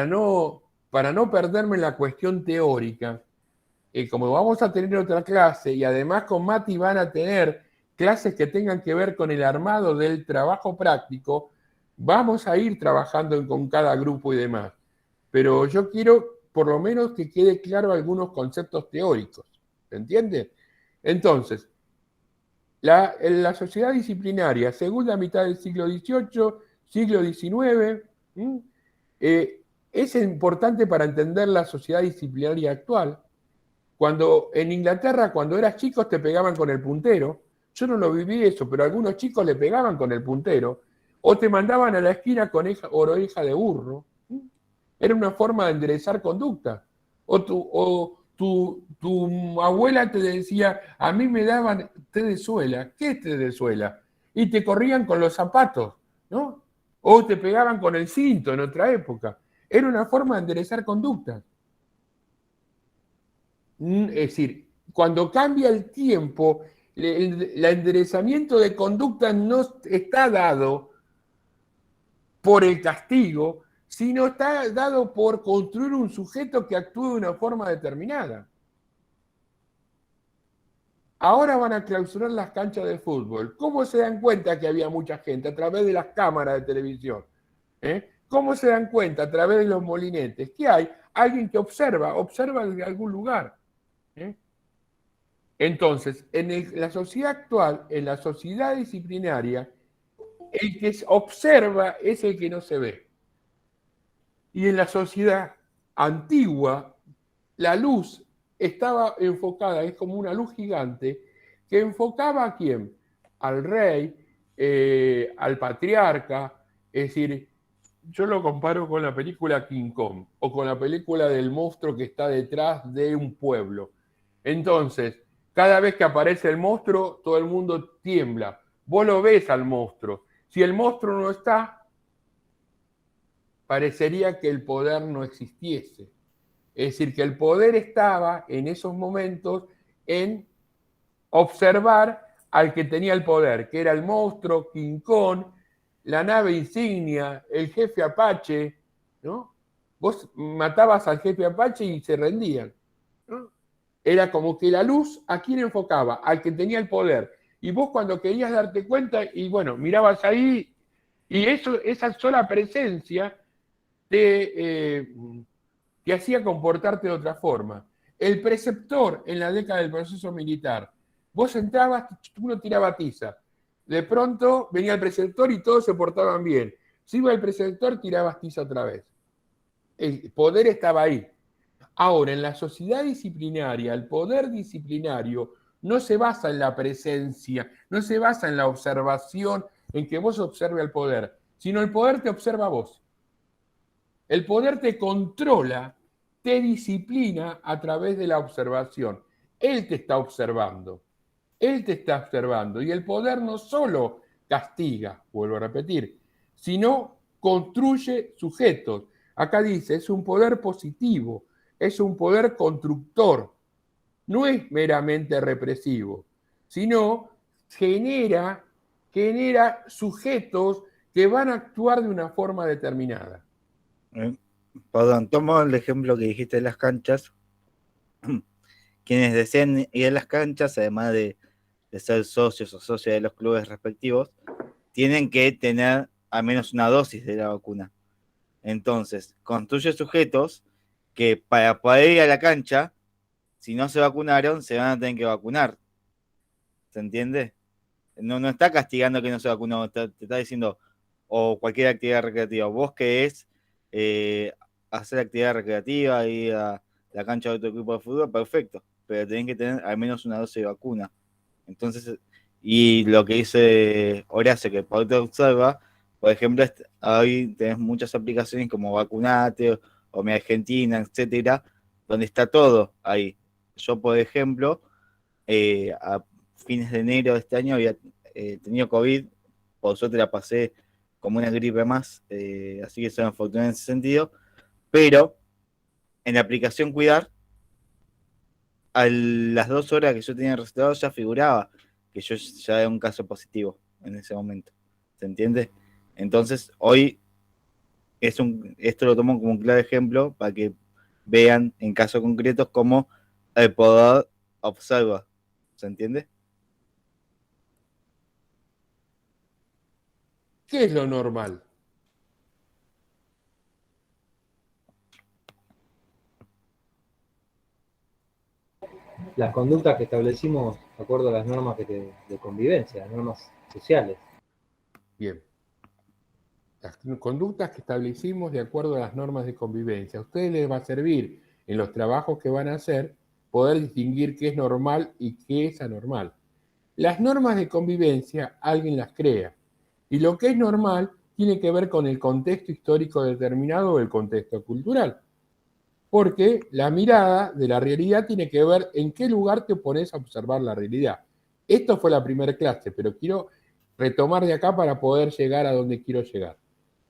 no perderme en la cuestión teórica, como vamos a tener otra clase y además con Mati van a tener clases que tengan que ver con el armado del trabajo práctico, vamos a ir trabajando con cada grupo y demás. Pero yo quiero por lo menos que quede claro algunos conceptos teóricos. ¿Se entiende? Entonces, la sociedad disciplinaria, segunda mitad del siglo XVIII, siglo XIX, es importante para entender la sociedad disciplinaria actual. Cuando en Inglaterra, cuando eras chico, te pegaban con el puntero. Yo no lo viví eso, pero algunos chicos le pegaban con el puntero. O te mandaban a la esquina con oreja de burro. Era una forma de enderezar conducta. O tu abuela te decía, a mí me daban té de suela. ¿Qué es té de suela? Y te corrían con los zapatos, ¿no? O te pegaban con el cinto en otra época. Era una forma de enderezar conducta. Es decir, cuando cambia el tiempo, el enderezamiento de conducta no está dado por el castigo, sino está dado por construir un sujeto que actúe de una forma determinada. Ahora van a clausurar las canchas de fútbol. ¿Cómo se dan cuenta que había mucha gente? A través de las cámaras de televisión. ¿Cómo se dan cuenta? A través de los molinetes. ¿Qué hay? Alguien que observa desde algún lugar. Entonces, en la sociedad actual, en la sociedad disciplinaria, el que observa es el que no se ve. Y en la sociedad antigua, la luz estaba enfocada, es como una luz gigante, que enfocaba ¿a quién? Al rey, al patriarca. Es decir, yo lo comparo con la película King Kong o con la película del monstruo que está detrás de un pueblo. Entonces, cada vez que aparece el monstruo, todo el mundo tiembla. Vos lo ves al monstruo. Si el monstruo no está, parecería que el poder no existiese. Es decir, que el poder estaba en esos momentos en observar al que tenía el poder, que era el monstruo, King Kong, la nave insignia, el jefe Apache, ¿no? Vos matabas al jefe Apache y se rendían, ¿no? Era como que la luz, ¿a quién enfocaba? Al que tenía el poder. Y vos cuando querías darte cuenta, y bueno, mirabas ahí, y esa sola presencia te hacía comportarte de otra forma. El preceptor en la década del proceso militar, vos entrabas, uno tiraba tiza. De pronto venía el preceptor y todos se portaban bien. Si iba el preceptor, tirabas tiza otra vez. El poder estaba ahí. Ahora, en la sociedad disciplinaria, el poder disciplinario no se basa en la presencia, no se basa en la observación, en que vos observes al poder, sino el poder te observa a vos. El poder te controla, te disciplina a través de la observación. Él te está observando. Él te está observando. Y el poder no solo castiga, vuelvo a repetir, sino construye sujetos. Acá dice, es un poder positivo, es un poder constructor. No es meramente represivo, sino genera sujetos que van a actuar de una forma determinada. Perdón, tomo el ejemplo que dijiste de las canchas. Quienes deseen ir a las canchas, además de ser socios o socias de los clubes respectivos, tienen que tener al menos una dosis de la vacuna. Entonces, construye sujetos que para poder ir a la cancha, si no se vacunaron, se van a tener que vacunar. ¿Se entiende? No está castigando que no se vacunó, te está diciendo, o cualquier actividad recreativa. Vos querés hacer actividad recreativa, ir a la cancha de otro equipo de fútbol, perfecto, pero tenés que tener al menos una dosis de vacuna. Entonces, y lo que dice Horacio, que por te observa, por ejemplo, hoy tenés muchas aplicaciones como Vacunate o Mi Argentina, etcétera, donde está todo ahí. Yo, por ejemplo, a fines de enero de este año había tenido COVID, por suerte la pasé como una gripe más, así que soy afortunado en ese sentido, pero en la aplicación Cuidar, a las 2 horas que yo tenía registrado ya figuraba que yo ya era un caso positivo en ese momento, ¿se entiende? Entonces hoy esto lo tomo como un claro ejemplo para que vean en casos concretos cómo el poder observa. ¿Se entiende? ¿Qué es lo normal? Las conductas que establecimos de acuerdo a las normas de convivencia, las normas sociales. Bien. Las conductas que establecimos de acuerdo a las normas de convivencia. A ustedes les va a servir en los trabajos que van a hacer poder distinguir qué es normal y qué es anormal. Las normas de convivencia alguien las crea y lo que es normal tiene que ver con el contexto histórico determinado o el contexto cultural. Porque la mirada de la realidad tiene que ver en qué lugar te pones a observar la realidad. Esto fue la primera clase, pero quiero retomar de acá para poder llegar a donde quiero llegar.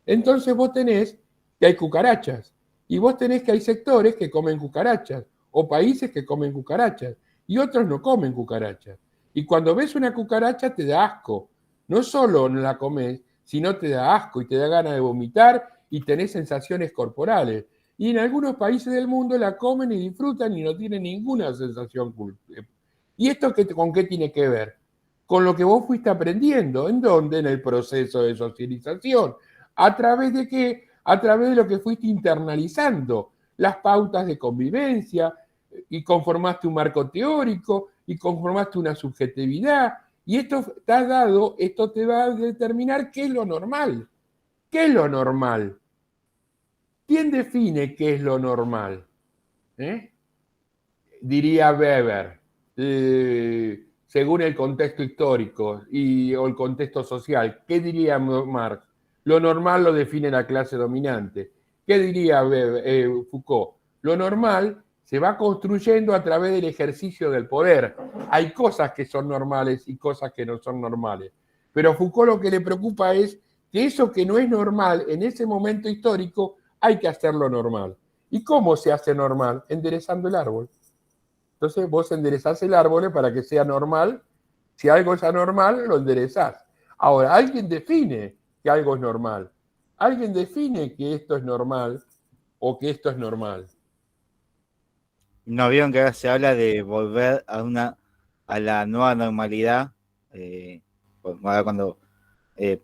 Entonces vos tenés que hay cucarachas y vos tenés que hay sectores que comen cucarachas o países que comen cucarachas y otros no comen cucarachas. Y cuando ves una cucaracha te da asco. No solo no la comes, sino te da asco y te da ganas de vomitar y tenés sensaciones corporales. Y en algunos países del mundo la comen y disfrutan y no tienen ninguna sensación. ¿Y esto con qué tiene que ver? Con lo que vos fuiste aprendiendo. ¿En dónde? En el proceso de socialización. ¿A través de qué? A través de lo que fuiste internalizando, las pautas de convivencia, y conformaste un marco teórico, y conformaste una subjetividad, y esto te va a determinar qué es lo normal. ¿Qué es lo normal? ¿Quién define qué es lo normal? Diría Weber, según el contexto histórico o el contexto social. ¿Qué diría Marx? Lo normal lo define la clase dominante. ¿Qué diría Foucault? Lo normal se va construyendo a través del ejercicio del poder. Hay cosas que son normales y cosas que no son normales. Pero Foucault lo que le preocupa es que eso que no es normal en ese momento histórico hay que hacerlo normal. ¿Y cómo se hace normal? Enderezando el árbol. Entonces vos enderezás el árbol para que sea normal. Si algo es anormal, lo enderezás. Ahora, alguien define que algo es normal. Alguien define que esto es normal o que esto es normal. ¿No vieron que ahora se habla de volver a la nueva normalidad? Ahora cuando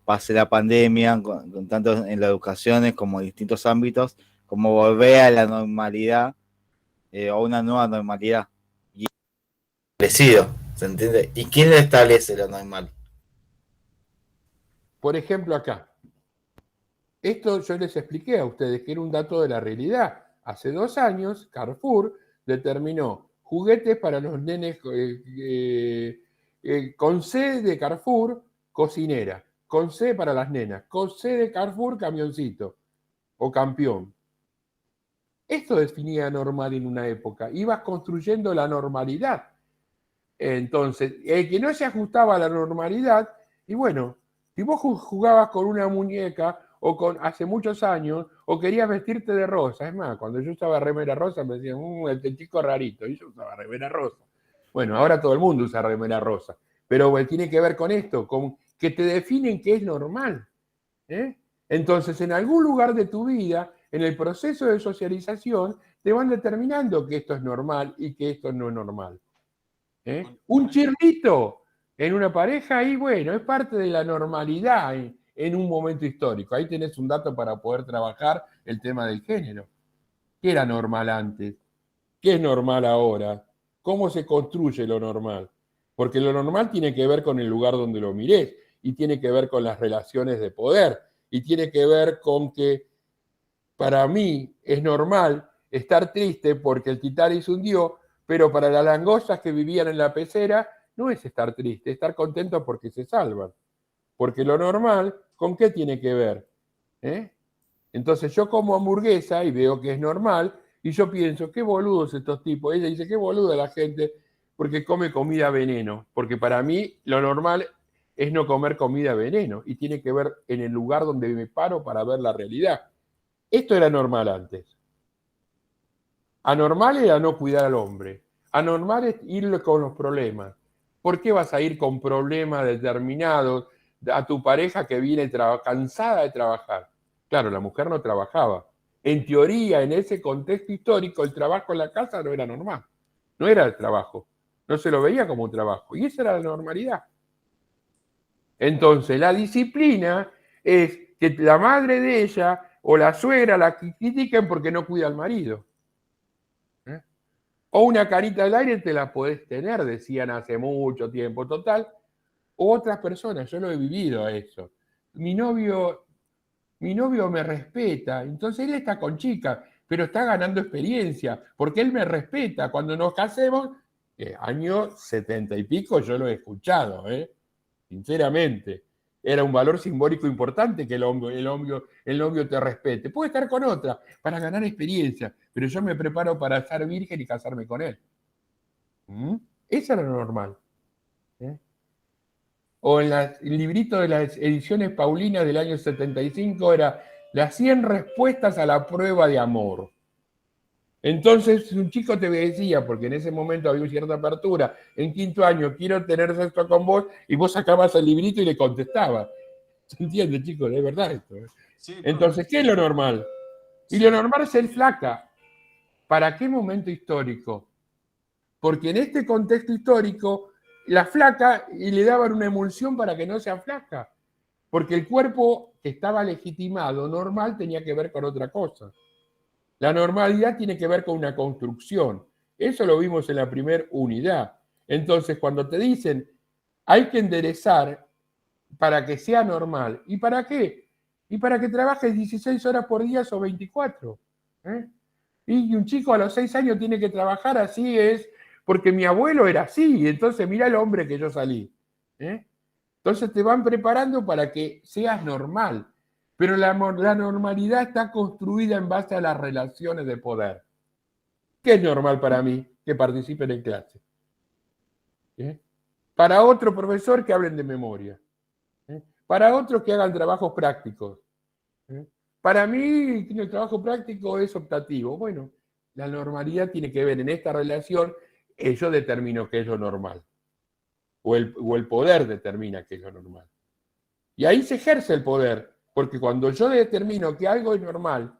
pase la pandemia, con tanto en la educación como en distintos ámbitos, como volver a la normalidad o una nueva normalidad. Y establecido, ¿se entiende? ¿Y quién establece lo normal? Por ejemplo, acá. Esto yo les expliqué a ustedes que era un dato de la realidad. Hace 2 años, Carrefour determinó juguetes para los nenes con C de Carrefour, cocinera, con C para las nenas, con C de Carrefour, camioncito o campeón. Esto definía normal en una época. Ibas construyendo la normalidad. Entonces, el que no se ajustaba a la normalidad, y bueno, si vos jugabas con una muñeca hace muchos años, o querías vestirte de rosa, es más, cuando yo usaba remera rosa me decían, este chico rarito, y yo usaba remera rosa. Bueno, ahora todo el mundo usa remera rosa, pero tiene que ver con esto, con que te definen qué es normal. Entonces, en algún lugar de tu vida, en el proceso de socialización, te van determinando que esto es normal y que esto no es normal. Un chirlito en una pareja, y bueno, es parte de la normalidad en un momento histórico. Ahí tenés un dato para poder trabajar el tema del género. ¿Qué era normal antes? ¿Qué es normal ahora? ¿Cómo se construye lo normal? Porque lo normal tiene que ver con el lugar donde lo mirés y tiene que ver con las relaciones de poder y tiene que ver con que para mí es normal estar triste porque el Titanic se hundió, pero para las langostas que vivían en la pecera no es estar triste, estar contento porque se salvan. Porque lo normal, ¿con qué tiene que ver? Entonces yo como hamburguesa y veo que es normal y yo pienso, qué boludos estos tipos. Ella dice, qué boluda la gente porque come comida veneno. Porque para mí lo normal es no comer comida veneno y tiene que ver en el lugar donde me paro para ver la realidad. Esto era normal antes. Anormal era no cuidar al hombre. Anormal es ir con los problemas. ¿Por qué vas a ir con problemas determinados a tu pareja que viene cansada de trabajar? Claro, la mujer no trabajaba. En teoría, en ese contexto histórico, el trabajo en la casa no era normal. no era trabajo, no se lo veía como un trabajo, y esa era la normalidad. Entonces, la disciplina es que la madre de ella o la suegra la critiquen porque no cuida al marido. O una carita al aire te la podés tener, decían hace mucho tiempo, total. O otras personas, yo lo he vivido eso. Mi novio me respeta, entonces él está con chicas, pero está ganando experiencia, porque él me respeta. Cuando nos casemos, años 70 y pico, yo lo he escuchado, sinceramente. Era un valor simbólico importante que el novio te respete. Puede estar con otra para ganar experiencia, pero yo me preparo para ser virgen y casarme con él. Eso era lo normal. O en el librito de las ediciones Paulinas del año 75 era las 100 respuestas a la prueba de amor. Entonces un chico te decía, porque en ese momento había cierta apertura, en 5º año quiero tener sexo con vos, y vos sacabas el librito y le contestabas. ¿Se entiende, chicos? Es verdad esto. Sí, entonces, ¿qué es lo normal? Y lo normal es ser flaca. ¿Para qué momento histórico? Porque en este contexto histórico, la flaca y le daban una emulsión para que no sea flaca. Porque el cuerpo que estaba legitimado, normal, tenía que ver con otra cosa. La normalidad tiene que ver con una construcción. Eso lo vimos en la primera unidad. Entonces, cuando te dicen, hay que enderezar para que sea normal. ¿Y para qué? Y para que trabajes 16 horas por día o 24. Y un chico a los 6 años tiene que trabajar, así es, porque mi abuelo era así. Entonces, mira el hombre que yo salí. Entonces te van preparando para que seas normal. Pero la normalidad está construida en base a las relaciones de poder. ¿Qué es normal para mí? Que participen en clase. Para otro profesor, que hablen de memoria. Para otros, que hagan trabajos prácticos. Para mí, el trabajo práctico es optativo. Bueno, la normalidad tiene que ver en esta relación, yo determino qué es lo normal. O el poder determina qué es lo normal. Y ahí se ejerce el poder. Porque cuando yo determino que algo es normal,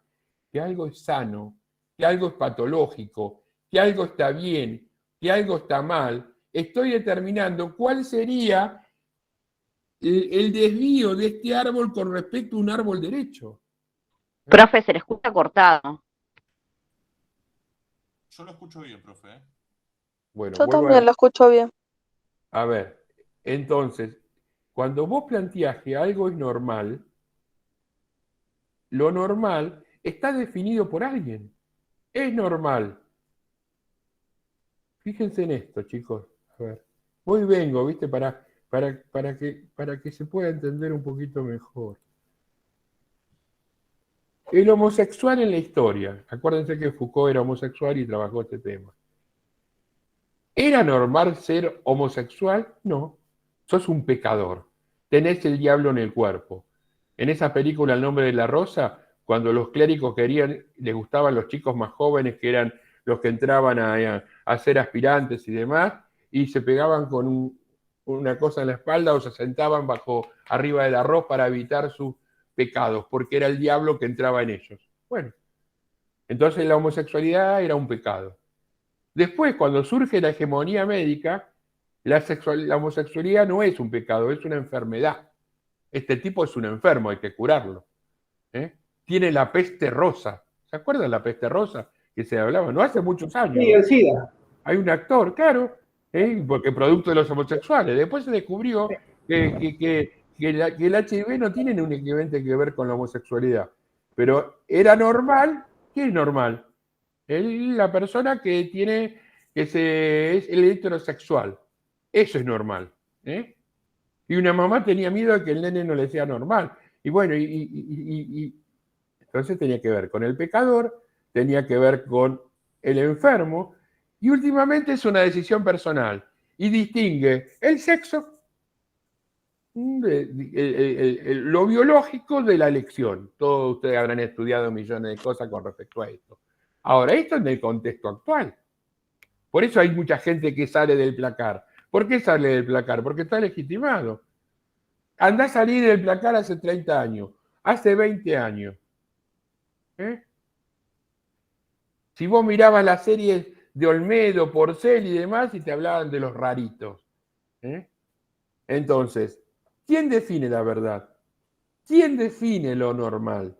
que algo es sano, que algo es patológico, que algo está bien, que algo está mal, estoy determinando cuál sería el desvío de este árbol con respecto a un árbol derecho. Profe, se le escucha cortado. Yo lo escucho bien, profe. Bueno, yo también lo escucho bien. A ver, entonces, cuando vos planteás que algo es normal, lo normal está definido por alguien. Es normal. Fíjense en esto, chicos. A ver, hoy vengo, ¿viste? Para que se pueda entender un poquito mejor. El homosexual en la historia. Acuérdense que Foucault era homosexual y trabajó este tema. ¿Era normal ser homosexual? No. Sos un pecador. Tenés el diablo en el cuerpo. En esa película El nombre de la rosa, cuando los clérigos les gustaban los chicos más jóvenes, que eran los que entraban a ser aspirantes y demás, y se pegaban con una cosa en la espalda o se sentaban arriba del arroz para evitar sus pecados, porque era el diablo que entraba en ellos. Bueno, entonces la homosexualidad era un pecado. Después, cuando surge la hegemonía médica, la homosexualidad no es un pecado, es una enfermedad. Este tipo es un enfermo, hay que curarlo. Tiene la peste rosa. ¿Se acuerdan la peste rosa? Que se hablaba, no hace muchos años. Sí, el SIDA. Hay un actor, claro, porque producto de los homosexuales. Después se descubrió que el HIV no tiene únicamente que ver con la homosexualidad. Pero era normal. ¿Qué es normal? La persona que tiene, es el heterosexual. Eso es normal. Y una mamá tenía miedo de que el nene no le sea normal. Y bueno, entonces tenía que ver con el pecador, tenía que ver con el enfermo, y últimamente es una decisión personal. Y distingue el sexo, lo biológico de la elección. Todos ustedes habrán estudiado millones de cosas con respecto a esto. Ahora, esto en el contexto actual. Por eso hay mucha gente que sale del placar. ¿Por qué sale del placar? Porque está legitimado. Andá a salir del placar hace 30 años, hace 20 años. Si vos mirabas las series de Olmedo, Porcel y demás, y te hablaban de los raritos. Entonces, ¿quién define la verdad? ¿Quién define lo normal?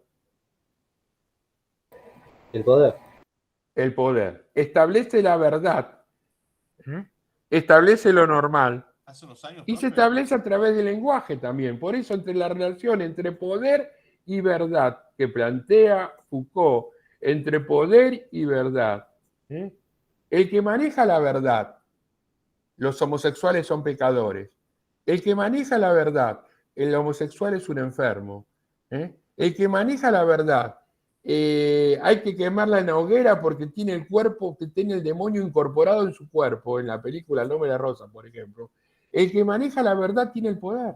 El poder. El poder. Establece la verdad. Establece lo normal. Hace unos años, Y se profe, establece a través del lenguaje también. Por eso, entre la relación entre poder y verdad que plantea Foucault, entre poder y verdad, el que maneja la verdad, los homosexuales son pecadores. El que maneja la verdad, el homosexual es un enfermo. El que maneja la verdad, hay que quemarla en la hoguera porque tiene el cuerpo, que tiene el demonio incorporado en su cuerpo, en la película El nombre de la rosa, por ejemplo. El que maneja la verdad tiene el poder.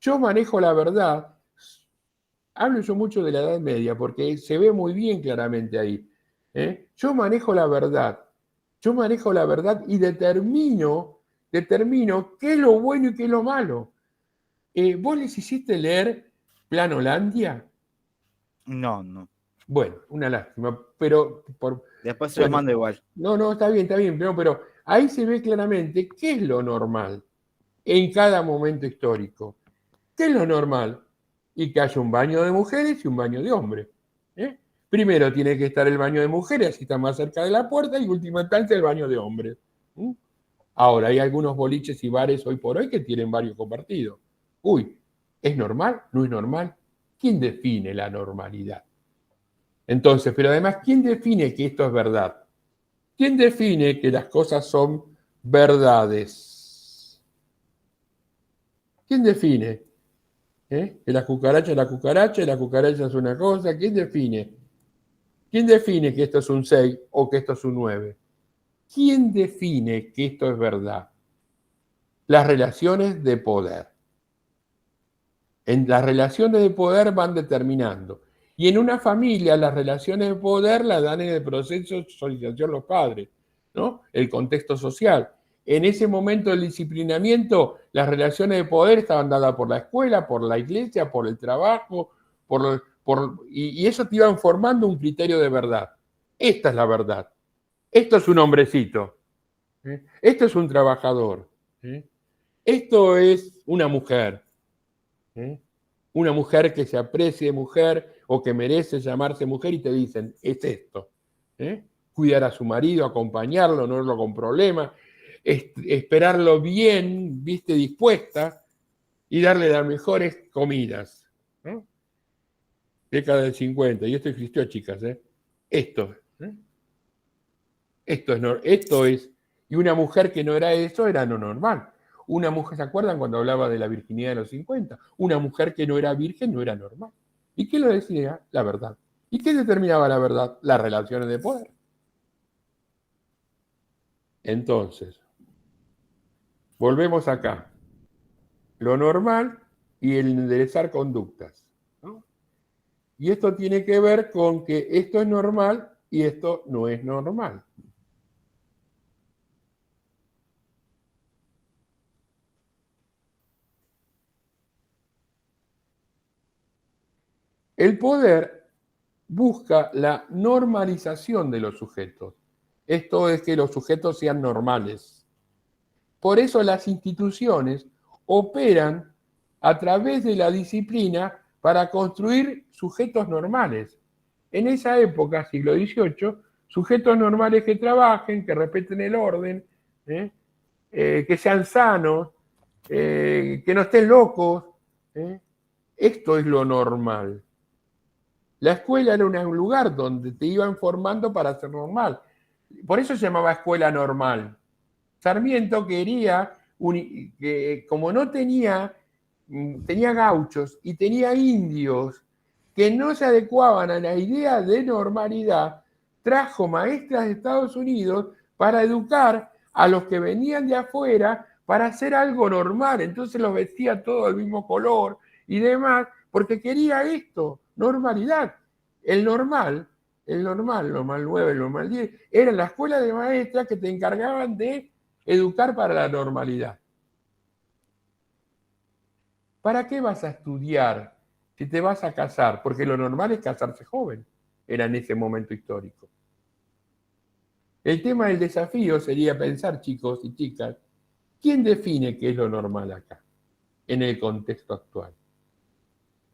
Yo manejo la verdad. Hablo yo mucho de la Edad Media porque se ve muy bien claramente ahí. Yo manejo la verdad. Yo manejo la verdad y determino qué es lo bueno y qué es lo malo. ¿Vos les hiciste leer Planolandia? No. Bueno, una lástima, pero Después se lo mando igual. No, está bien, pero ahí se ve claramente qué es lo normal en cada momento histórico. ¿Qué es lo normal? Y que haya un baño de mujeres y un baño de hombres. Primero tiene que estar el baño de mujeres, así está más cerca de la puerta, y en última instancia el baño de hombres. Ahora, hay algunos boliches y bares hoy por hoy que tienen varios compartidos. Uy, ¿es normal? ¿No es normal? ¿Quién define la normalidad? Entonces, pero además, ¿quién define que esto es verdad? ¿Quién define que las cosas son verdades? ¿Quién define? Que la cucaracha es la cucaracha y la cucaracha es una cosa. ¿Quién define? ¿Quién define que esto es un 6 o que esto es un 9? ¿Quién define que esto es verdad? Las relaciones de poder. En las relaciones de poder van determinando. Y en una familia las relaciones de poder las dan en el proceso de socialización los padres, ¿no? El contexto social. En ese momento del disciplinamiento, las relaciones de poder estaban dadas por la escuela, por la iglesia, por el trabajo, y eso te iban formando un criterio de verdad. Esta es la verdad. Esto es un hombrecito. Esto es un trabajador. Esto es una mujer. Una mujer que se aprecie mujer o que merece llamarse mujer y te dicen, es esto. Cuidar a su marido, acompañarlo, no verlo con problemas, esperarlo bien, viste, dispuesta y darle las mejores comidas. Década del 50, y esto existió, chicas. Esto es, y una mujer que no era eso era no normal. Una mujer, ¿se acuerdan cuando hablaba de la virginidad de los 50? Una mujer que no era virgen no era normal. ¿Y qué lo decía? La verdad. ¿Y qué determinaba la verdad? Las relaciones de poder. Entonces, volvemos acá. Lo normal y el enderezar conductas, ¿no? Y esto tiene que ver con que esto es normal y esto no es normal. El poder busca la normalización de los sujetos. Esto es que los sujetos sean normales. Por eso las instituciones operan a través de la disciplina para construir sujetos normales. En esa época, siglo XVIII, sujetos normales que trabajen, que respeten el orden, que sean sanos, que no estén locos. Esto es lo normal. La escuela era un lugar donde te iban formando para ser normal. Por eso se llamaba escuela normal. Sarmiento quería, que como no tenía gauchos y tenía indios que no se adecuaban a la idea de normalidad, trajo maestras de Estados Unidos para educar a los que venían de afuera para hacer algo normal. Entonces los vestía todos del mismo color y demás, porque quería esto, normalidad. El normal 9, el normal 10, era la escuela de maestras que te encargaban de educar para la normalidad. ¿Para qué vas a estudiar si te vas a casar? Porque lo normal es casarse joven, era en ese momento histórico. El tema del desafío sería pensar, chicos y chicas, ¿quién define qué es lo normal acá, en el contexto actual?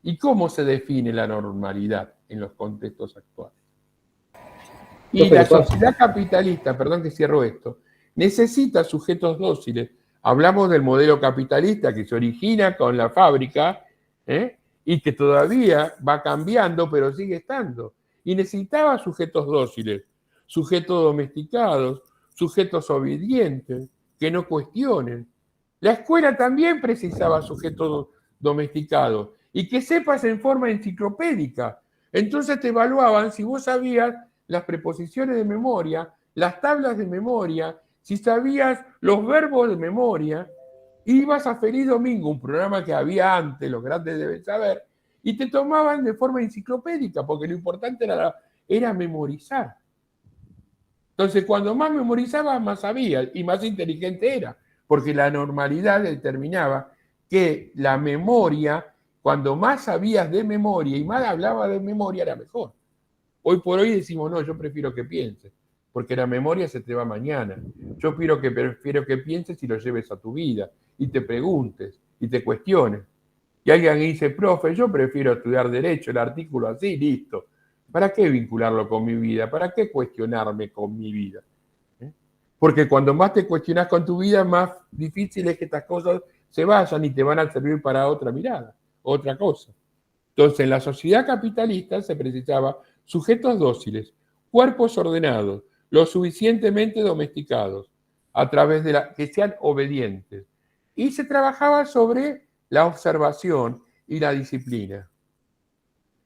¿Y cómo se define la normalidad en los contextos actuales? Y la sociedad capitalista, perdón que cierro esto, necesita sujetos dóciles. Hablamos del modelo capitalista que se origina con la fábrica, y que todavía va cambiando, pero sigue estando. Y necesitaba sujetos dóciles, sujetos domesticados, sujetos obedientes, que no cuestionen. La escuela también precisaba sujetos domesticados y que sepas en forma enciclopédica. Entonces te evaluaban si vos sabías las preposiciones de memoria, las tablas de memoria, si sabías los verbos de memoria. Ibas a Feliz Domingo, un programa que había antes, los grandes deben saber, y te tomaban de forma enciclopédica, porque lo importante era memorizar. Entonces, cuando más memorizabas, más sabías y más inteligente era, porque la normalidad determinaba que la memoria, cuando más sabías de memoria y más hablabas de memoria, era mejor. Hoy por hoy decimos, no, yo prefiero que pienses, porque la memoria se te va mañana. Yo prefiero que pienses y lo lleves a tu vida, y te preguntes, y te cuestiones. Y alguien dice, profe, yo prefiero estudiar Derecho, el artículo así, listo. ¿Para qué vincularlo con mi vida? ¿Para qué cuestionarme con mi vida? Porque cuando más te cuestionas con tu vida, más difícil es que estas cosas se vayan y te van a servir para otra mirada, otra cosa. Entonces, en la sociedad capitalista se precisaba sujetos dóciles, cuerpos ordenados, lo suficientemente domesticados, a través de que sean obedientes. Y se trabajaba sobre la observación y la disciplina.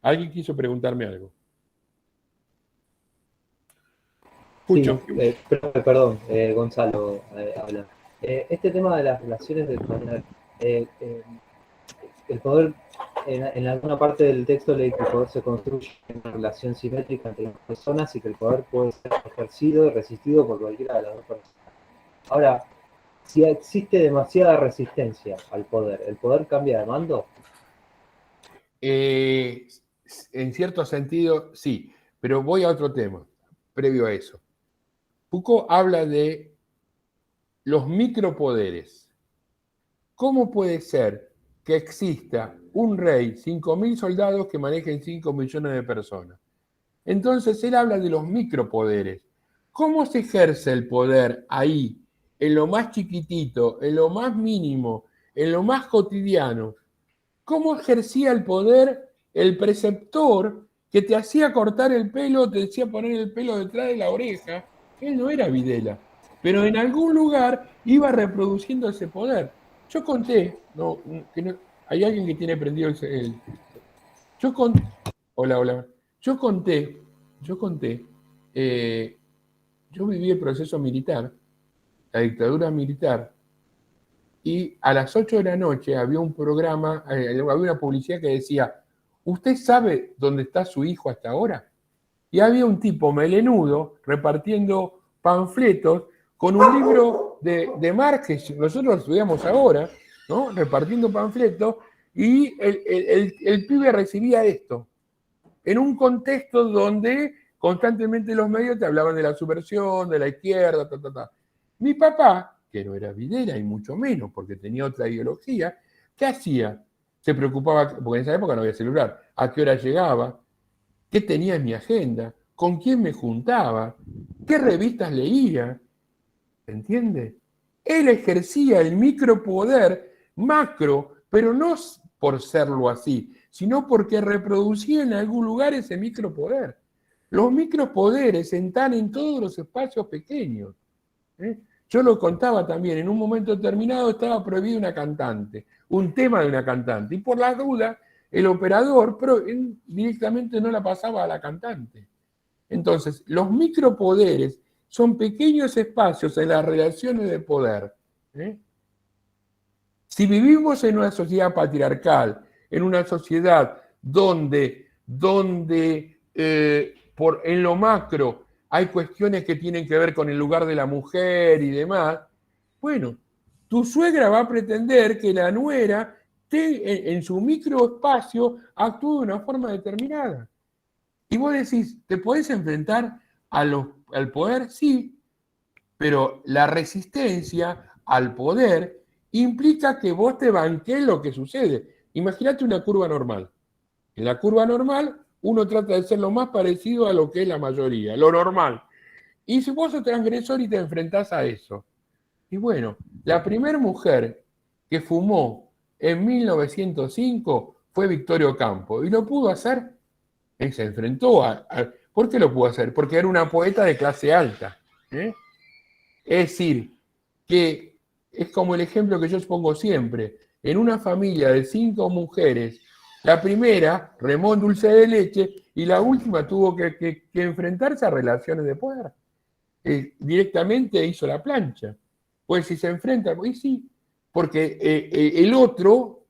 ¿Alguien quiso preguntarme algo? Escucho. Sí, perdón, Gonzalo habla. Este tema de las relaciones del poder, el poder, en alguna parte del texto leí que el poder se construye en una relación simétrica entre las personas y que el poder puede ser ejercido y resistido por cualquiera de las dos personas. Ahora, si existe demasiada resistencia al poder, ¿el poder cambia de mando? En cierto sentido, sí, pero voy a otro tema, previo a eso. Foucault habla de los micropoderes. ¿Cómo puede ser que exista un rey, 5.000 soldados que manejen 5 millones de personas? Entonces él habla de los micropoderes. ¿Cómo se ejerce el poder ahí, en lo más chiquitito, en lo más mínimo, en lo más cotidiano? ¿Cómo ejercía el poder el preceptor que te hacía cortar el pelo, te decía poner el pelo detrás de la oreja? Él no era Videla, pero en algún lugar iba reproduciendo ese poder. Yo conté, hay alguien que tiene prendido hola. Yo viví el proceso militar, la dictadura militar, y a las 8 de la noche había un programa, había una publicidad que decía, ¿usted sabe dónde está su hijo hasta ahora? Y había un tipo melenudo repartiendo panfletos con un libro de Marx, que nosotros lo estudiamos ahora, ¿no? Repartiendo panfletos, y el pibe recibía esto, en un contexto donde constantemente los medios te hablaban de la subversión, de la izquierda, Mi papá, que no era Videla y mucho menos porque tenía otra ideología, ¿qué hacía? Se preocupaba, porque en esa época no había celular, a qué hora llegaba, qué tenía en mi agenda, con quién me juntaba, qué revistas leía, ¿entiende? Él ejercía el micropoder macro, pero no por serlo así, sino porque reproducía en algún lugar ese micropoder. Los micropoderes están en todos los espacios pequeños. Yo lo contaba también, en un momento determinado estaba prohibido una cantante, un tema de una cantante, y por las dudas el operador directamente no la pasaba a la cantante. Entonces, los micropoderes son pequeños espacios en las relaciones de poder. Si vivimos en una sociedad patriarcal, en una sociedad donde en lo macro hay cuestiones que tienen que ver con el lugar de la mujer y demás, bueno, tu suegra va a pretender que la nuera en su microespacio actúe de una forma determinada. Y vos decís, ¿te podés enfrentar al poder? Sí, pero la resistencia al poder implica que vos te banques lo que sucede. Imagínate una curva normal. En la curva normal, uno trata de ser lo más parecido a lo que es la mayoría, lo normal. Y si vos sos transgresor y te enfrentás a eso. Y bueno, la primera mujer que fumó en 1905 fue Victoria Ocampo. Y lo pudo hacer. Y se enfrentó ¿Por qué lo pudo hacer? Porque era una poeta de clase alta. Es decir, que es como el ejemplo que yo pongo siempre. En una familia de 5 mujeres, la primera remó en dulce de leche y la última tuvo que enfrentarse a relaciones de poder. Directamente hizo la plancha. Pues si se enfrenta, pues sí, porque el otro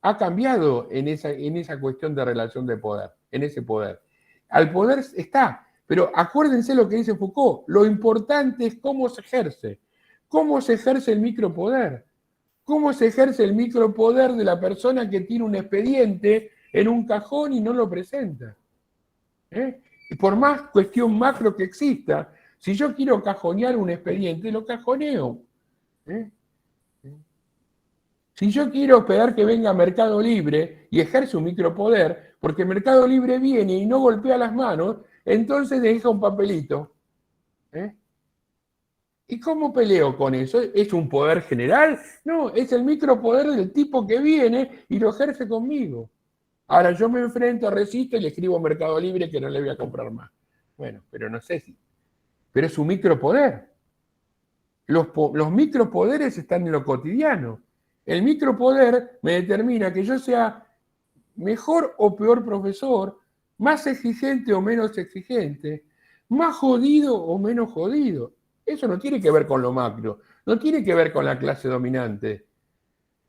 ha cambiado en esa cuestión de relación de poder, en ese poder. Al poder está, pero acuérdense lo que dice Foucault, lo importante es cómo se ejerce. ¿Cómo se ejerce el micropoder? ¿Cómo se ejerce el micropoder de la persona que tiene un expediente en un cajón y no lo presenta? Y por más cuestión macro que exista, si yo quiero cajonear un expediente, lo cajoneo. Si yo quiero esperar que venga Mercado Libre y ejerce un micropoder, porque Mercado Libre viene y no golpea las manos, entonces deja un papelito. ¿Y cómo peleo con eso? ¿Es un poder general? No, es el micropoder del tipo que viene y lo ejerce conmigo. Ahora yo me enfrento, resisto y le escribo a Mercado Libre que no le voy a comprar más. Bueno, pero no sé si. Pero es un micropoder. Los micropoderes están en lo cotidiano. El micropoder me determina que yo sea mejor o peor profesor, más exigente o menos exigente, más jodido o menos jodido. Eso no tiene que ver con lo macro, no tiene que ver con la clase dominante,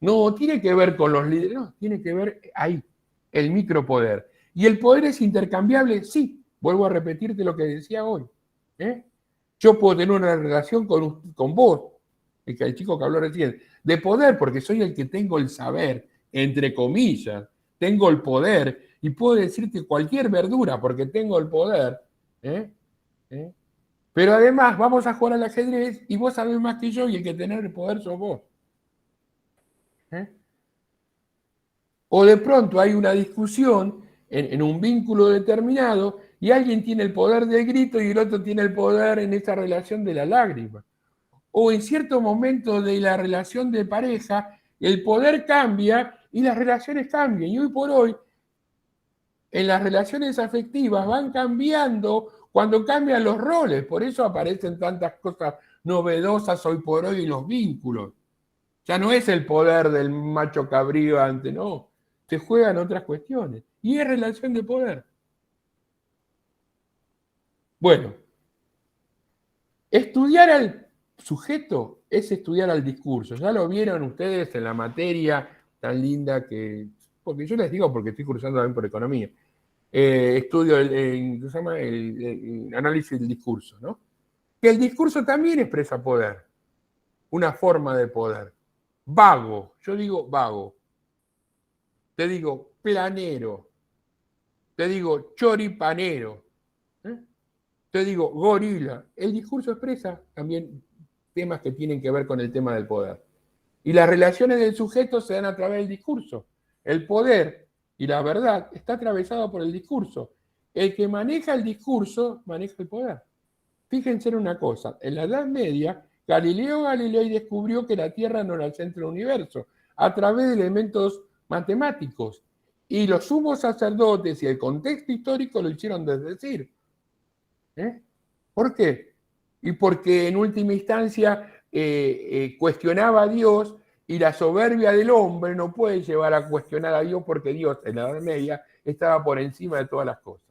no tiene que ver con los líderes, no, tiene que ver ahí, el micropoder. ¿Y el poder es intercambiable? Sí, vuelvo a repetirte lo que decía hoy. Yo puedo tener una relación con vos, el chico que habló recién, de poder, porque soy el que tengo el saber, entre comillas, tengo el poder, y puedo decirte cualquier verdura porque tengo el poder. Pero además vamos a jugar al ajedrez y vos sabés más que yo y el que tener el poder sos vos. O de pronto hay una discusión en un vínculo determinado y alguien tiene el poder del grito y el otro tiene el poder en esa relación de la lágrima. O en cierto momento de la relación de pareja, el poder cambia y las relaciones cambian. Y hoy por hoy, en las relaciones afectivas van cambiando cuando cambian los roles. Por eso aparecen tantas cosas novedosas hoy por hoy en los vínculos. Ya no es el poder del macho cabrío antes, no. Se juegan otras cuestiones. Y es relación de poder. Bueno, estudiar al sujeto es estudiar al discurso. Ya lo vieron ustedes en la materia tan linda que... Porque yo les digo porque estoy cursando también por economía. Estudio el análisis del discurso, ¿no? Que el discurso también expresa poder. Una forma de poder. Vago. Yo digo vago. Te digo planero. Te digo choripanero. Te digo gorila. El discurso expresa también temas que tienen que ver con el tema del poder. Y las relaciones del sujeto se dan a través del discurso. El poder y la verdad está atravesado por el discurso. El que maneja el discurso maneja el poder. Fíjense en una cosa. En la Edad Media, Galileo Galilei descubrió que la Tierra no era el centro del universo a través de elementos matemáticos. Y los sumos sacerdotes y el contexto histórico lo hicieron desdecir. ¿Por qué? Y porque en última instancia cuestionaba a Dios y la soberbia del hombre no puede llevar a cuestionar a Dios porque Dios en la Edad Media estaba por encima de todas las cosas.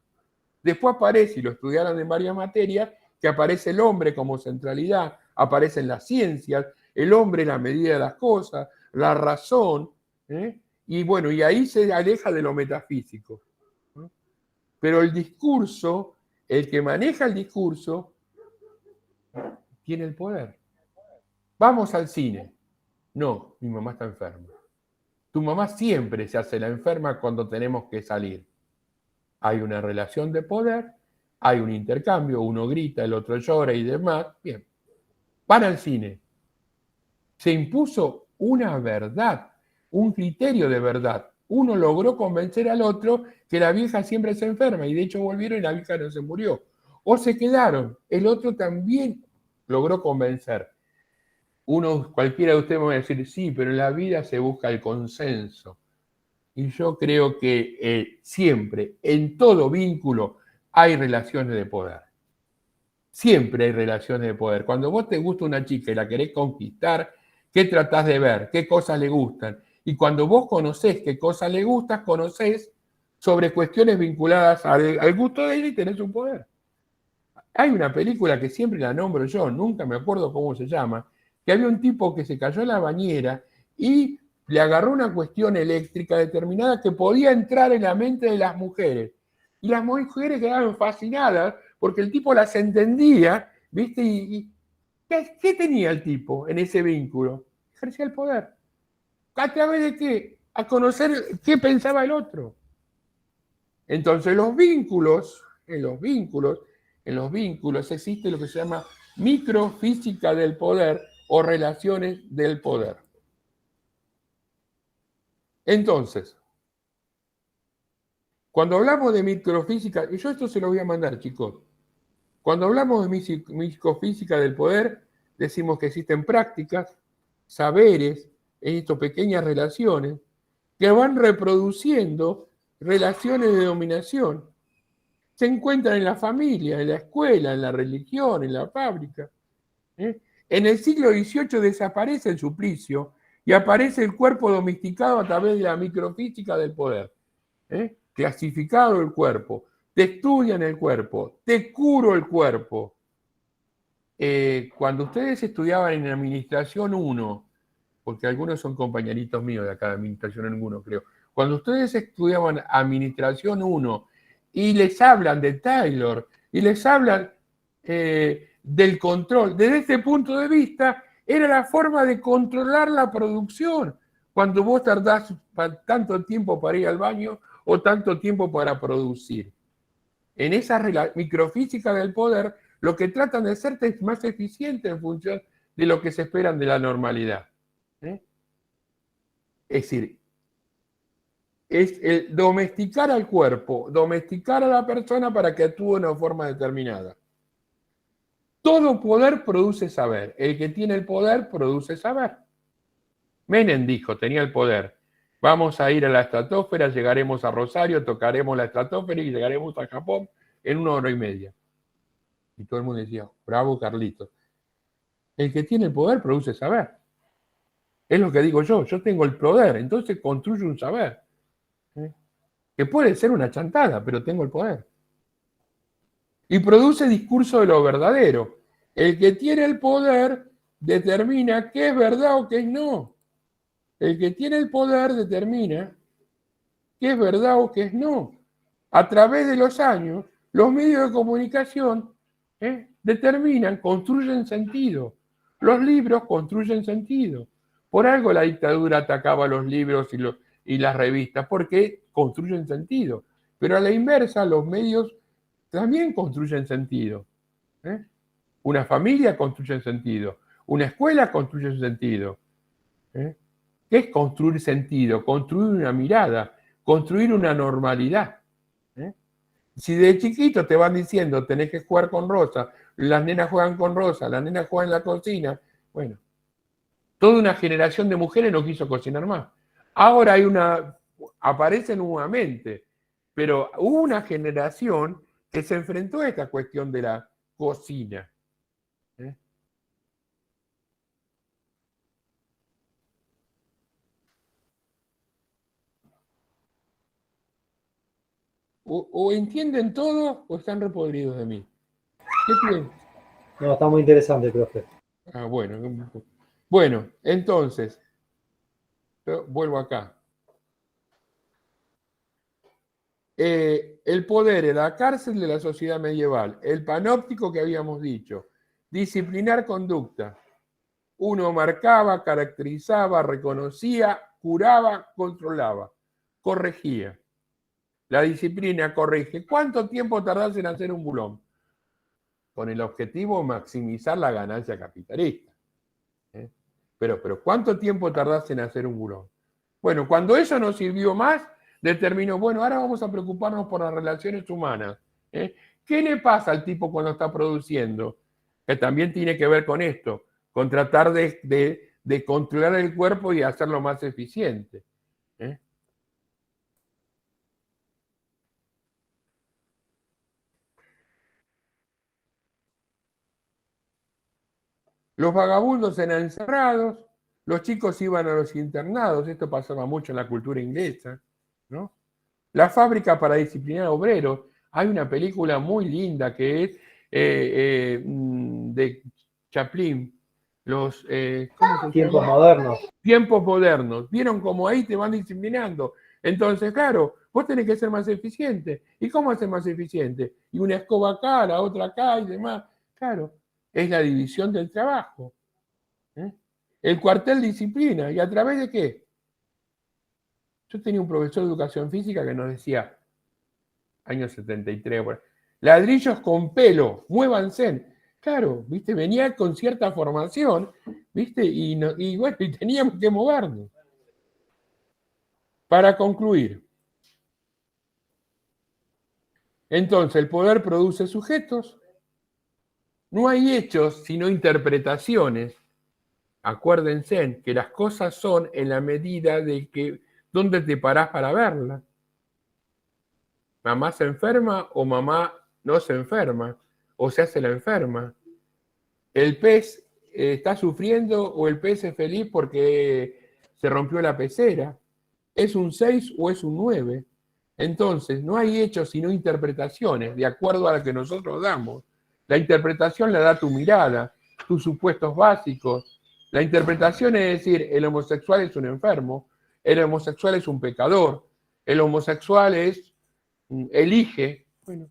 Después aparece, y lo estudiaron en varias materias, que aparece el hombre como centralidad, aparecen las ciencias, el hombre la medida de las cosas, la razón, y bueno, y ahí se aleja de lo metafísico. Pero el discurso, el que maneja el discurso, tiene el poder. Vamos al cine. No, mi mamá está enferma. Tu mamá siempre se hace la enferma cuando tenemos que salir. Hay una relación de poder hay un intercambio, uno grita, el otro llora y demás. Bien, van al cine. Se impuso una verdad, un criterio de verdad. Uno logró convencer al otro que la vieja siempre se enferma y de hecho volvieron y la vieja no se murió. O se quedaron, el otro también logró convencer. Cualquiera de ustedes me va a decir, sí, pero en la vida se busca el consenso. Y yo creo que siempre, en todo vínculo, hay relaciones de poder. Siempre hay relaciones de poder. Cuando vos te gusta una chica y la querés conquistar, ¿qué tratás de ver? ¿Qué cosas le gustan? Y cuando vos conocés qué cosas le gustan, conocés sobre cuestiones vinculadas al gusto de ella y tenés un poder. Hay una película que siempre la nombro yo, nunca me acuerdo cómo se llama, que había un tipo que se cayó en la bañera y le agarró una cuestión eléctrica determinada que podía entrar en la mente de las mujeres. Y las mujeres quedaron fascinadas porque el tipo las entendía, ¿viste? ¿Qué tenía el tipo en ese vínculo? Ejercía el poder. ¿A través de qué? A conocer qué pensaba el otro. Entonces, en los vínculos existe lo que se llama microfísica del poder o relaciones del poder. Entonces, cuando hablamos de microfísica, y yo esto se lo voy a mandar, chicos. Cuando hablamos de microfísica del poder, decimos que existen prácticas, saberes, pequeñas relaciones, que van reproduciendo relaciones de dominación. Se encuentran en la familia, en la escuela, en la religión, en la fábrica. En el siglo XVIII desaparece el suplicio y aparece el cuerpo domesticado a través de la microfísica del poder. Clasificado el cuerpo, te estudian el cuerpo, te curo el cuerpo. Cuando ustedes estudiaban en Administración 1, porque algunos son compañeritos míos de acá de Administración 1, creo. Cuando ustedes estudiaban Administración 1 y les hablan de Taylor y les hablan del control, desde este punto de vista, era la forma de controlar la producción. Cuando vos tardás tanto tiempo para ir al baño o tanto tiempo para producir. En esa microfísica del poder, lo que tratan de ser es más eficiente en función de lo que se esperan de la normalidad. Es decir, es el domesticar al cuerpo, domesticar a la persona para que actúe de una forma determinada. Todo poder produce saber. El que tiene el poder produce saber. Menem dijo, tenía el poder. Vamos a ir a la estratosfera, llegaremos a Rosario, tocaremos la estratosfera y llegaremos a Japón en 1 hora y media. Y todo el mundo decía, bravo Carlitos. El que tiene el poder produce saber. Es lo que digo yo tengo el poder, entonces construyo un saber. Que puede ser una chantada, pero tengo el poder. Y produce discurso de lo verdadero. El que tiene el poder determina qué es verdad o qué es no. El que tiene el poder determina qué es verdad o qué es no. A través de los años, los medios de comunicación determinan, construyen sentido. Los libros construyen sentido. Por algo la dictadura atacaba los libros y las revistas, porque construyen sentido. Pero a la inversa, los medios también construyen sentido. Una familia construye sentido. Una escuela construye sentido. ¿Qué es construir sentido? Construir una mirada, construir una normalidad. Si de chiquito te van diciendo tenés que jugar con Rosa, las nenas juegan con Rosa, las nenas juegan en la cocina, bueno, toda una generación de mujeres no quiso cocinar más. Ahora aparece nuevamente, pero hubo una generación que se enfrentó a esta cuestión de la cocina. O entienden todo o están repodridos de mí. ¿Qué piensan? No, está muy interesante, profe. Ah, bueno. Bueno, entonces, vuelvo acá. El poder en la cárcel de la sociedad medieval, el panóptico que habíamos dicho, disciplinar conducta. Uno marcaba, caracterizaba, reconocía, curaba, controlaba, corregía. la disciplina corrige. ¿Cuánto tiempo tardás en hacer un bulón? Con el objetivo de maximizar la ganancia capitalista. Pero ¿cuánto tiempo tardás en hacer un bulón? Bueno, cuando eso no sirvió más, determinó, bueno, ahora vamos a preocuparnos por las relaciones humanas. ¿Qué le pasa al tipo cuando está produciendo? Que también tiene que ver con esto, con tratar de controlar el cuerpo y hacerlo más eficiente. Los vagabundos eran encerrados, los chicos iban a los internados, esto pasaba mucho en la cultura inglesa, ¿no? La fábrica para disciplinar obreros. Hay una película muy linda que es de Chaplin, los Tiempos modernos. Tiempos modernos. ¿Vieron cómo ahí te van disciplinando? Entonces, claro, vos tenés que ser más eficiente. ¿Y cómo ser más eficiente? Y una escoba acá, la otra acá y demás. Claro, es la división del trabajo. El cuartel disciplina. ¿Y a través de qué? Yo tenía un profesor de educación física que nos decía, años 73, bueno, ladrillos con pelo, muévanse. Claro, ¿viste? Venía con cierta formación, ¿viste? Y bueno, y teníamos que movernos. Para concluir, entonces el poder produce sujetos, no hay hechos sino interpretaciones. Acuérdense que las cosas son en la medida de que dónde te parás para verlas. Mamá se enferma o mamá no se enferma o se hace la enferma. El pez está sufriendo o el pez es feliz porque se rompió la pecera. ¿Es un 6 o es un 9? Entonces, no hay hechos sino interpretaciones de acuerdo a lo que nosotros damos. La interpretación la da tu mirada, tus supuestos básicos. La interpretación es decir, el homosexual es un enfermo, el homosexual es un pecador, el homosexual elige. Bueno,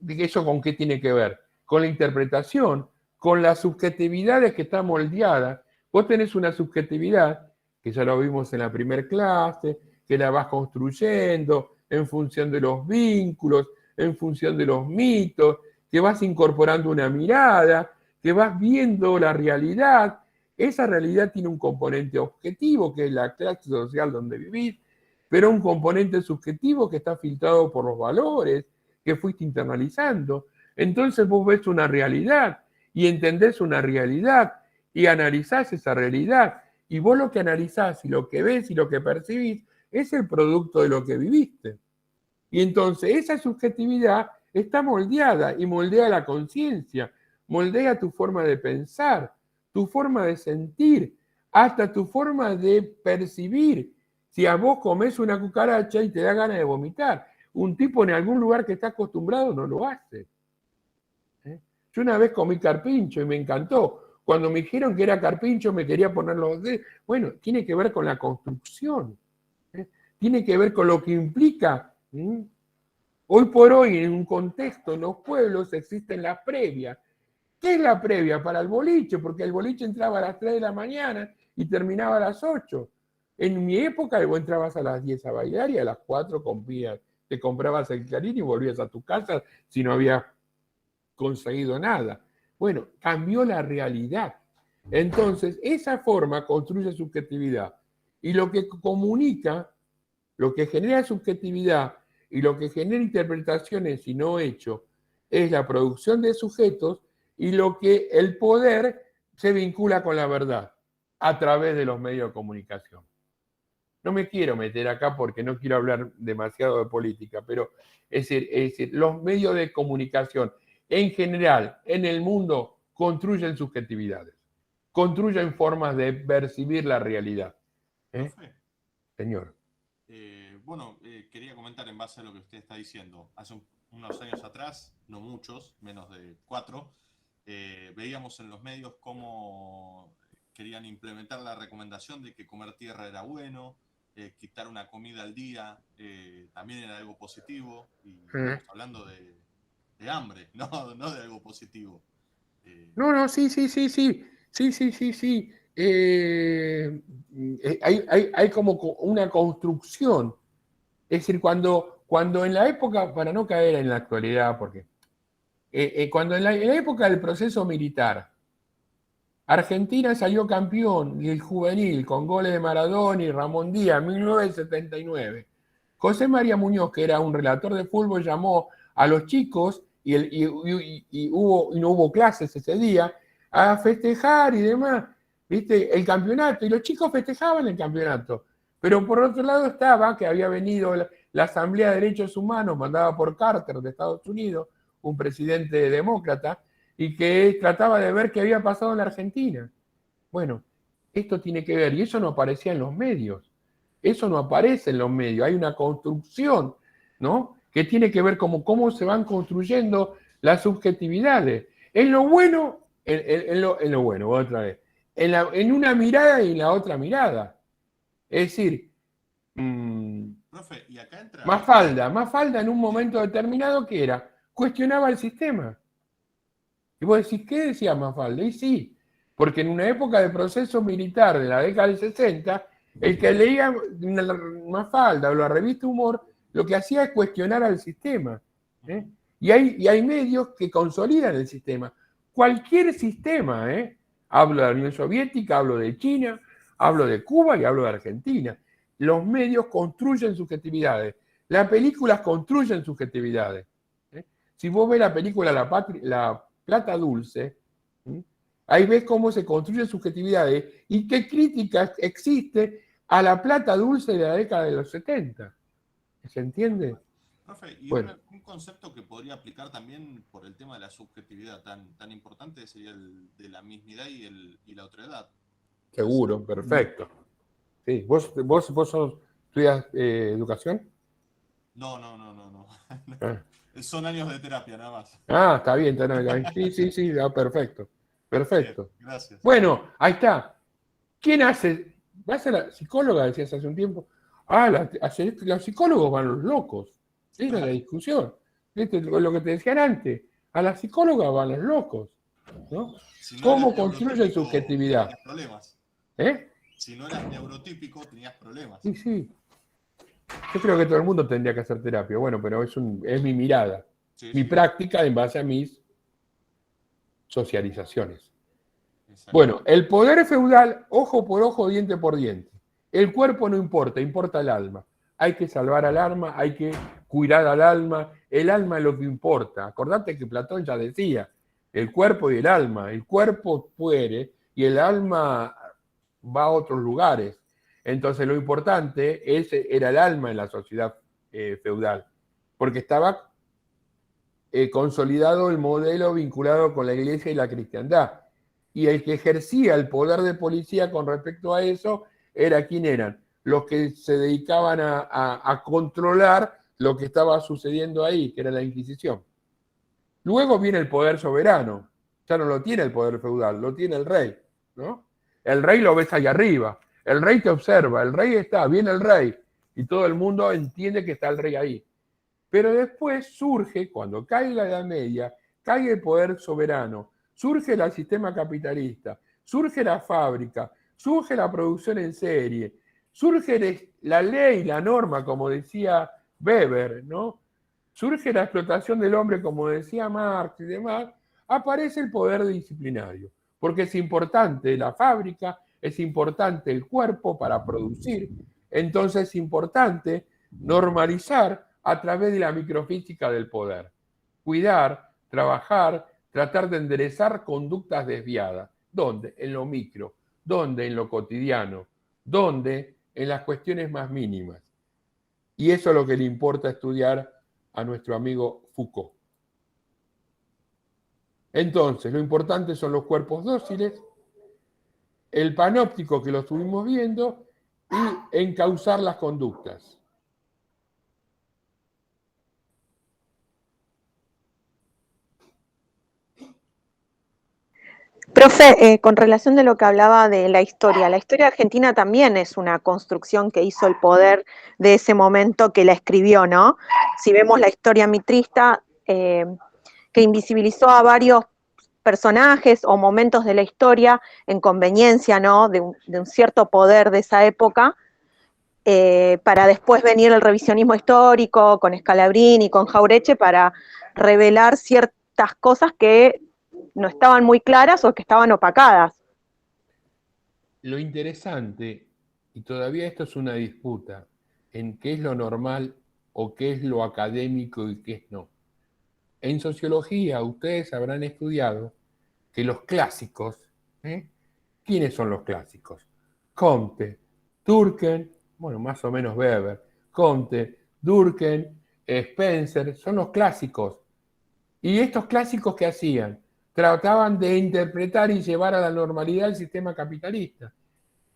¿eso con qué tiene que ver? Con la interpretación, con las subjetividades que está moldeada. Vos tenés una subjetividad, que ya lo vimos en la primera clase, que la vas construyendo en función de los vínculos, en función de los mitos, que vas incorporando una mirada, que vas viendo la realidad. Esa realidad tiene un componente objetivo, que es la clase social donde vivís, pero un componente subjetivo que está filtrado por los valores que fuiste internalizando. Entonces vos ves una realidad y entendés una realidad y analizás esa realidad. Y vos lo que analizás y lo que ves y lo que percibís es el producto de lo que viviste. Y entonces esa subjetividad está moldeada y moldea la conciencia, moldea tu forma de pensar, tu forma de sentir, hasta tu forma de percibir. Si a vos comés una cucaracha y te da ganas de vomitar, un tipo en algún lugar que está acostumbrado no lo hace. Yo una vez comí carpincho y me encantó. Cuando me dijeron que era carpincho me quería poner los dedos. Bueno, tiene que ver con la construcción. Tiene que ver con lo que implica. Hoy por hoy, en un contexto, en los pueblos existen las previas. ¿Qué es la previa? Para el boliche, porque el boliche entraba a las 3 de la mañana y terminaba a las 8. En mi época, vos entrabas a las 10 a bailar y a las 4 te comprabas el Clarín y volvías a tu casa si no habías conseguido nada. Bueno, cambió la realidad. Entonces, esa forma construye subjetividad. Y lo que comunica, lo que genera subjetividad y lo que genera interpretaciones y no hecho, es la producción de sujetos y lo que el poder se vincula con la verdad a través de los medios de comunicación. No me quiero meter acá porque no quiero hablar demasiado de política, pero es decir, los medios de comunicación en general en el mundo construyen subjetividades, construyen formas de percibir la realidad. Señor. Bueno, quería comentar en base a lo que usted está diciendo. Hace unos años atrás, no muchos, menos de 4, veíamos en los medios cómo querían implementar la recomendación de que comer tierra era bueno, quitar una comida al día también era algo positivo, y estamos hablando de hambre, no de algo positivo. No, sí. Hay como una construcción Es decir, cuando en la época, para no caer en la actualidad, porque cuando en la época del proceso militar, Argentina salió campeón del juvenil con goles de Maradona y Ramón Díaz en 1979. José María Muñoz, que era un relator de fútbol, llamó a los chicos y no hubo clases ese día a festejar y demás, ¿viste? El campeonato, y los chicos festejaban el campeonato. Pero por otro lado estaba que había venido la Asamblea de Derechos Humanos mandada por Carter de Estados Unidos, un presidente demócrata, y que trataba de ver qué había pasado en la Argentina. Bueno, esto tiene que ver, y eso no aparecía en los medios. Eso no aparece en los medios. Hay una construcción, ¿no?, que tiene que ver con cómo se van construyendo las subjetividades. En lo bueno, en lo bueno, otra vez. En una mirada y en la otra mirada. Es decir, Profe, y acá entra... Mafalda en un momento determinado, ¿qué era? Cuestionaba el sistema. Y vos decís, ¿qué decía Mafalda? Y sí, porque en una época de proceso militar de la década del 60, el que leía Mafalda o la revista Humor, lo que hacía es cuestionar al sistema. ¿eh? Y hay medios que consolidan el sistema. Cualquier sistema, hablo de la Unión Soviética, hablo de China, hablo de Cuba y hablo de Argentina. Los medios construyen subjetividades. Las películas construyen subjetividades. Si vos ves la película La Plata Dulce, ahí ves cómo se construyen subjetividades y qué crítica existe a la plata dulce de la década de los 70. ¿Se entiende? Profe, y bueno. un concepto que podría aplicar también por el tema de la subjetividad tan importante sería el de la mismidad y la otredad. Seguro, perfecto. Sí. ¿Vos estudias educación? No. Ah. Son años de terapia, nada más. Está bien. Sí, perfecto. Perfecto. Bien, gracias. Bueno, ahí está. ¿Quién hace? ¿Vas a la psicóloga? Decías hace un tiempo. Los psicólogos van los locos. Era la discusión. Lo que te decían antes. A la psicóloga van los locos. ¿no? Si no ¿Cómo construye subjetividad? Tenías problemas. Si no eras neurotípico, tenías problemas. Sí. Yo creo que todo el mundo tendría que hacer terapia. Bueno, pero es mi mirada. Mi práctica en base a mis socializaciones. Bueno, el poder feudal, ojo por ojo, diente por diente. El cuerpo no importa, importa el alma. Hay que salvar al alma, hay que cuidar al alma. El alma es lo que importa. Acordate que Platón ya decía, el cuerpo y el alma. El cuerpo muere y el alma va a otros lugares. Entonces lo importante era el alma en la sociedad feudal, porque estaba consolidado el modelo vinculado con la iglesia y la cristiandad. Y el que ejercía el poder de policía con respecto a eso ¿quién eran? Los que se dedicaban a controlar lo que estaba sucediendo ahí, que era la Inquisición. Luego viene el poder soberano. Ya no lo tiene el poder feudal, lo tiene el rey, ¿no? El rey lo ves ahí arriba. El rey te observa, el rey viene el rey, y todo el mundo entiende que está el rey ahí. Pero después surge, cuando cae la Edad Media, cae el poder soberano, surge el sistema capitalista, surge la fábrica, surge la producción en serie, surge la ley, la norma, como decía Weber, ¿no? Surge la explotación del hombre, como decía Marx y demás, aparece el poder disciplinario, porque es importante la fábrica, es importante el cuerpo para producir, entonces es importante normalizar a través de la microfísica del poder. Cuidar, trabajar, tratar de enderezar conductas desviadas. ¿Dónde? En lo micro. ¿Dónde? En lo cotidiano. ¿Dónde? En las cuestiones más mínimas. Y eso es lo que le importa estudiar a nuestro amigo Foucault. Entonces, lo importante son los cuerpos dóciles, el panóptico que lo estuvimos viendo y encauzar las conductas. Profe, con relación de lo que hablaba de la historia argentina también es una construcción que hizo el poder de ese momento que la escribió, ¿no? Si vemos la historia mitrista, que invisibilizó a varios personajes o momentos de la historia en conveniencia, ¿no? De un cierto poder de esa época, para después venir el revisionismo histórico con Scalabrini, con Jauretche, para revelar ciertas cosas que no estaban muy claras o que estaban opacadas. Lo interesante, y todavía esto es una disputa, en qué es lo normal o qué es lo académico y qué es no. En sociología ustedes habrán estudiado que los clásicos, ¿quiénes son los clásicos? Comte, Durkheim, bueno, más o menos Weber, Comte, Durkheim, Spencer, son los clásicos. ¿Y estos clásicos qué hacían? Trataban de interpretar y llevar a la normalidad el sistema capitalista.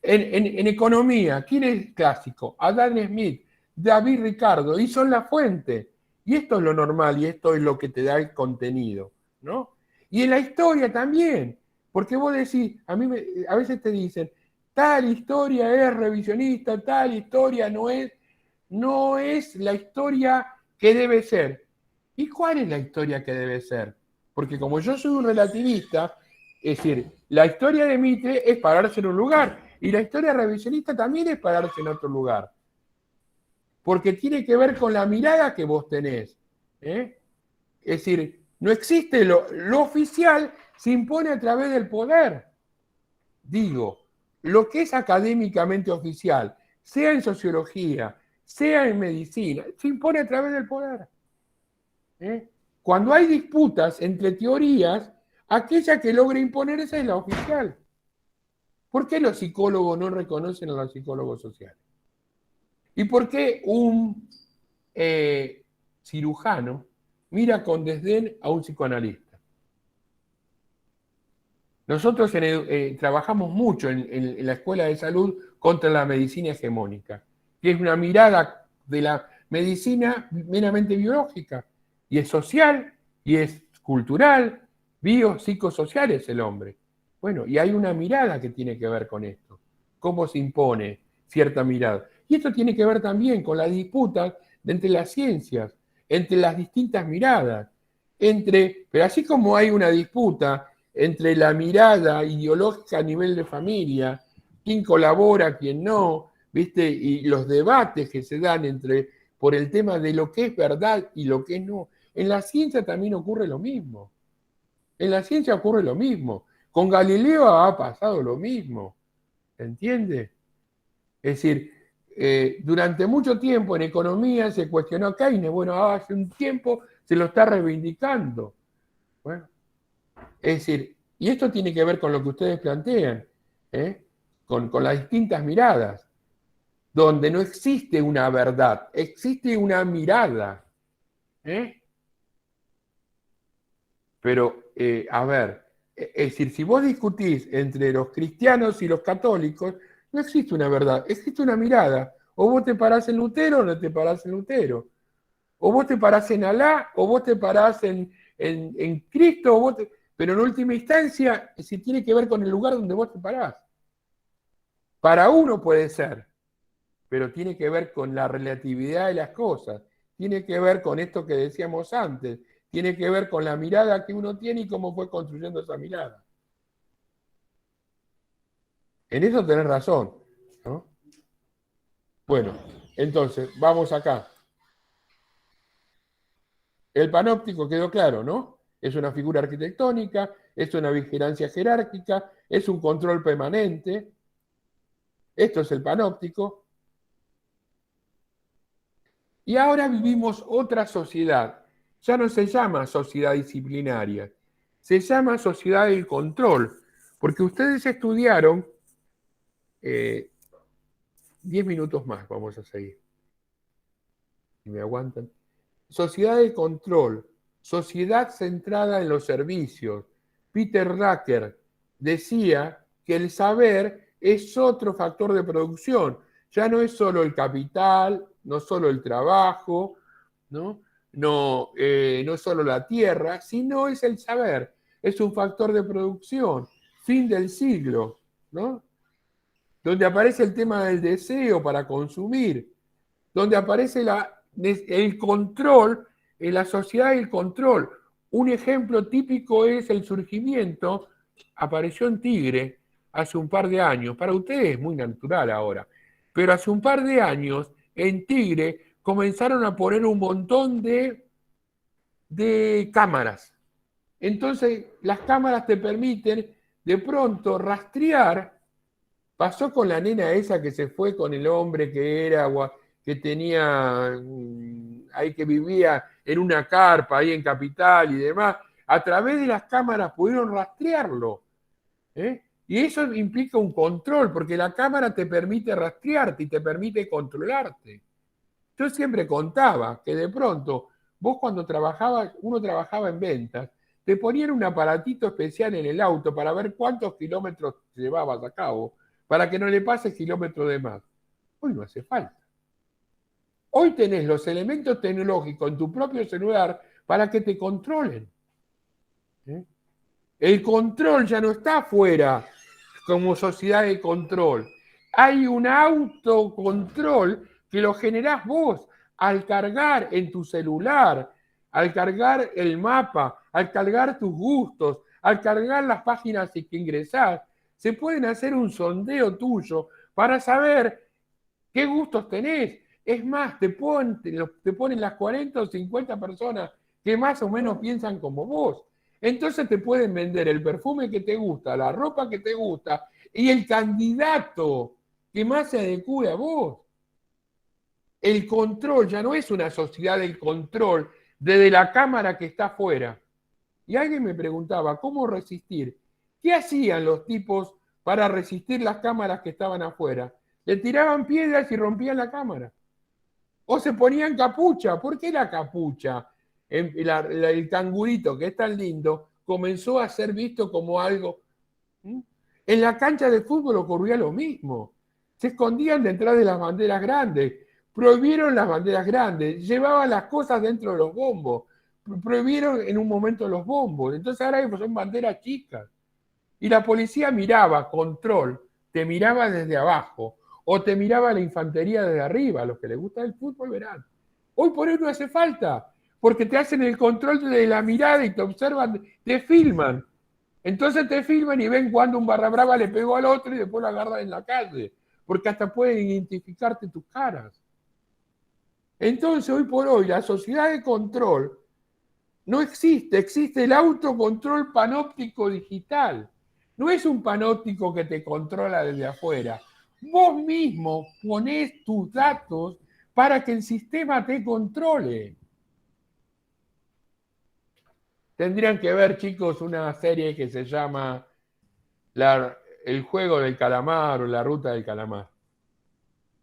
En economía, ¿quién es clásico? Adam Smith, David Ricardo, y son la fuente. Y esto es lo normal y esto es lo que te da el contenido, ¿no? Y en la historia también, porque vos decís, a veces te dicen, tal historia es revisionista, tal historia no es la historia que debe ser. ¿Y cuál es la historia que debe ser? Porque como yo soy un relativista, es decir, la historia de Mitre es pararse en un lugar, y la historia revisionista también es pararse en otro lugar. Porque tiene que ver con la mirada que vos tenés. Es decir, no existe lo oficial, se impone a través del poder. Digo, lo que es académicamente oficial, sea en sociología, sea en medicina, se impone a través del poder. Cuando hay disputas entre teorías, aquella que logra imponerse es la oficial. ¿Por qué los psicólogos no reconocen a los psicólogos sociales? ¿Y por qué un cirujano mira con desdén a un psicoanalista? Nosotros trabajamos mucho en la Escuela de Salud contra la medicina hegemónica, que es una mirada de la medicina meramente biológica, y es social, y es cultural, psicosocial es el hombre. Bueno, y hay una mirada que tiene que ver con esto. ¿Cómo se impone cierta mirada? Y esto tiene que ver también con las disputas entre las ciencias, entre las distintas miradas, pero así como hay una disputa entre la mirada ideológica a nivel de familia, quién colabora, quién no, ¿viste? Y los debates que se dan por el tema de lo que es verdad y lo que no. En la ciencia también ocurre lo mismo. En la ciencia ocurre lo mismo. Con Galileo ha pasado lo mismo. ¿Entiende? Es decir, durante mucho tiempo en economía se cuestionó a Keynes. Bueno, hace un tiempo se lo está reivindicando. Bueno, es decir, y esto tiene que ver con lo que ustedes plantean, con las distintas miradas, donde no existe una verdad, existe una mirada. Pero, a ver, es decir, si vos discutís entre los cristianos y los católicos, no existe una verdad, existe una mirada. O vos te parás en Lutero o no te parás en Lutero. O vos te parás en Alá, o vos te parás en Cristo, pero en última instancia, si tiene que ver con el lugar donde vos te parás. Para uno puede ser, pero tiene que ver con la relatividad de las cosas, tiene que ver con esto que decíamos antes, tiene que ver con la mirada que uno tiene y cómo fue construyendo esa mirada. En eso tenés razón, ¿no? Bueno, entonces, vamos acá. El panóptico quedó claro, ¿no? Es una figura arquitectónica, es una vigilancia jerárquica, es un control permanente. Esto es el panóptico. Y ahora vivimos otra sociedad. Ya no se llama sociedad disciplinaria, se llama sociedad del control, porque ustedes estudiaron, 10 minutos más vamos a seguir, si me aguantan. Sociedad del control, sociedad centrada en los servicios. Peter Drucker decía que el saber es otro factor de producción, ya no es solo el capital, no solo el trabajo, no es solo la tierra, sino es el saber, es un factor de producción. Fin del siglo, ¿no? Donde aparece el tema del deseo para consumir, donde aparece el control, en la sociedad del control. Un ejemplo típico es el surgimiento, apareció en Tigre hace un par de años, para ustedes es muy natural ahora, pero hace un par de años en Tigre comenzaron a poner un montón de cámaras. Entonces, las cámaras te permiten de pronto rastrear. Pasó con la nena esa que se fue con el hombre que tenía ahí, que vivía en una carpa ahí en Capital y demás. A través de las cámaras pudieron rastrearlo. Y eso implica un control, porque la cámara te permite rastrearte y te permite controlarte. Yo siempre contaba que de pronto, vos cuando uno trabajaba en ventas, te ponían un aparatito especial en el auto para ver cuántos kilómetros llevabas a cabo, para que no le pases kilómetros de más. Hoy no hace falta. Hoy tenés los elementos tecnológicos en tu propio celular para que te controlen. El control ya no está afuera como sociedad de control. Hay un autocontrol que lo generás vos al cargar en tu celular, al cargar el mapa, al cargar tus gustos, al cargar las páginas que ingresás. Se pueden hacer un sondeo tuyo para saber qué gustos tenés. Es más, te ponen las 40 o 50 personas que más o menos piensan como vos. Entonces te pueden vender el perfume que te gusta, la ropa que te gusta y el candidato que más se adecue a vos. El control ya no es una sociedad del control desde la cámara que está afuera. Y alguien me preguntaba, ¿cómo resistir? ¿Qué hacían los tipos para resistir las cámaras que estaban afuera? Le tiraban piedras y rompían la cámara. O se ponían capucha. ¿Por qué la capucha? El cangurito, que es tan lindo, comenzó a ser visto como algo. En la cancha de fútbol ocurría lo mismo. Se escondían detrás de las banderas grandes. Prohibieron las banderas grandes. Llevaban las cosas dentro de los bombos. Prohibieron en un momento los bombos. Entonces ahora son banderas chicas. Y la policía miraba, control, te miraba desde abajo. O te miraba la infantería desde arriba. A los que les gusta el fútbol verán. Hoy por hoy no hace falta. Porque te hacen el control de la mirada y te observan, te filman. Entonces te filman y ven cuando un barra brava le pegó al otro y después lo agarran en la calle. Porque hasta pueden identificarte tus caras. Entonces, hoy por hoy, la sociedad de control no existe. Existe el autocontrol panóptico digital. No es un panóptico que te controla desde afuera. Vos mismo ponés tus datos para que el sistema te controle. Tendrían que ver, chicos, una serie que se llama El juego del calamar o La ruta del calamar.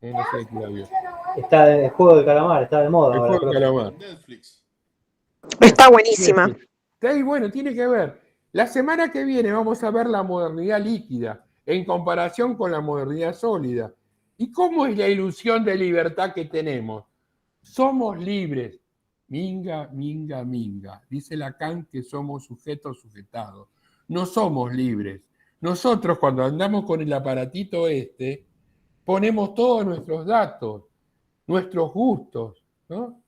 No sé quién la vio. Está el juego del calamar, está de moda. El ahora, juego del calamar. Netflix. Está buenísima. Está ahí, bueno, tiene que ver. La semana que viene vamos a ver la modernidad líquida en comparación con la modernidad sólida. ¿Y cómo es la ilusión de libertad que tenemos? Somos libres. Minga, minga, minga. Dice Lacan que somos sujetos sujetados. No somos libres. Nosotros cuando andamos con el aparatito ponemos todos nuestros datos, nuestros gustos, ¿no?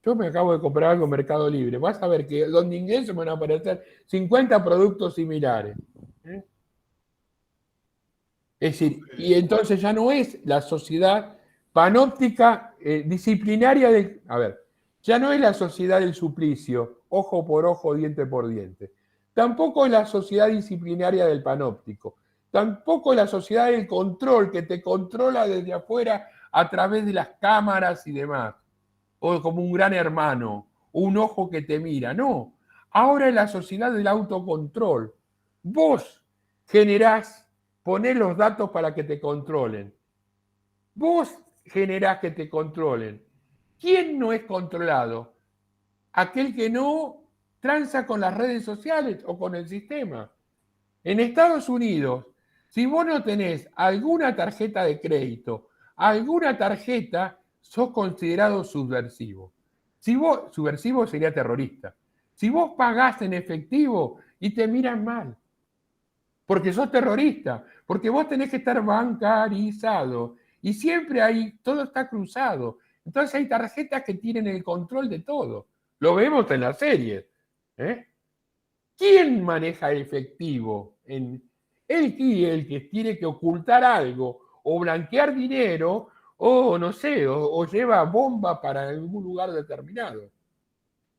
Yo me acabo de comprar algo en Mercado Libre. Vas a ver que donde ingreso me van a aparecer 50 productos similares. Es decir, y entonces ya no es la sociedad panóptica disciplinaria del... A ver, ya no es la sociedad del suplicio, ojo por ojo, diente por diente. Tampoco es la sociedad disciplinaria del panóptico. Tampoco es la sociedad del control que te controla desde afuera a través de las cámaras y demás. O como un gran hermano, un ojo que te mira. No, ahora es la sociedad del autocontrol. Vos generás, ponés los datos para que te controlen. Vos generás que te controlen. ¿Quién no es controlado? Aquel que no transa con las redes sociales o con el sistema. En Estados Unidos, si vos no tenés alguna tarjeta de crédito, alguna tarjeta, sos considerado subversivo. Subversivo sería terrorista. Si vos pagás en efectivo y te miran mal, porque sos terrorista, porque vos tenés que estar bancarizado y siempre todo está cruzado. Entonces hay tarjetas que tienen el control de todo. Lo vemos en las series. ¿Quién maneja el efectivo? El que tiene que ocultar algo o blanquear dinero, o no sé, o lleva bomba para algún lugar determinado.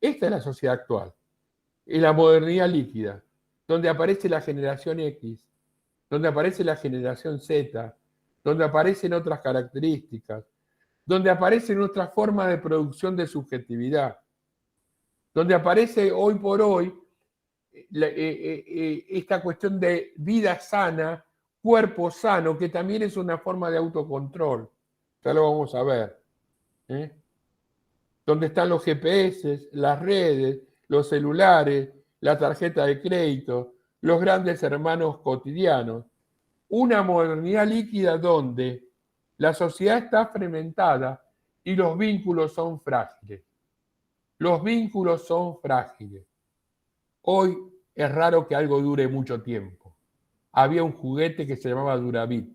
Esta es la sociedad actual, y la modernidad líquida, donde aparece la generación X, donde aparece la generación Z, donde aparecen otras características, donde aparecen otras formas de producción de subjetividad, donde aparece hoy por hoy esta cuestión de vida sana, cuerpo sano, que también es una forma de autocontrol. Ya lo vamos a ver. Donde están los GPS, las redes, los celulares, la tarjeta de crédito, los grandes hermanos cotidianos. Una modernidad líquida donde la sociedad está fragmentada y los vínculos son frágiles. Los vínculos son frágiles. Hoy es raro que algo dure mucho tiempo. Había un juguete que se llamaba Duravit.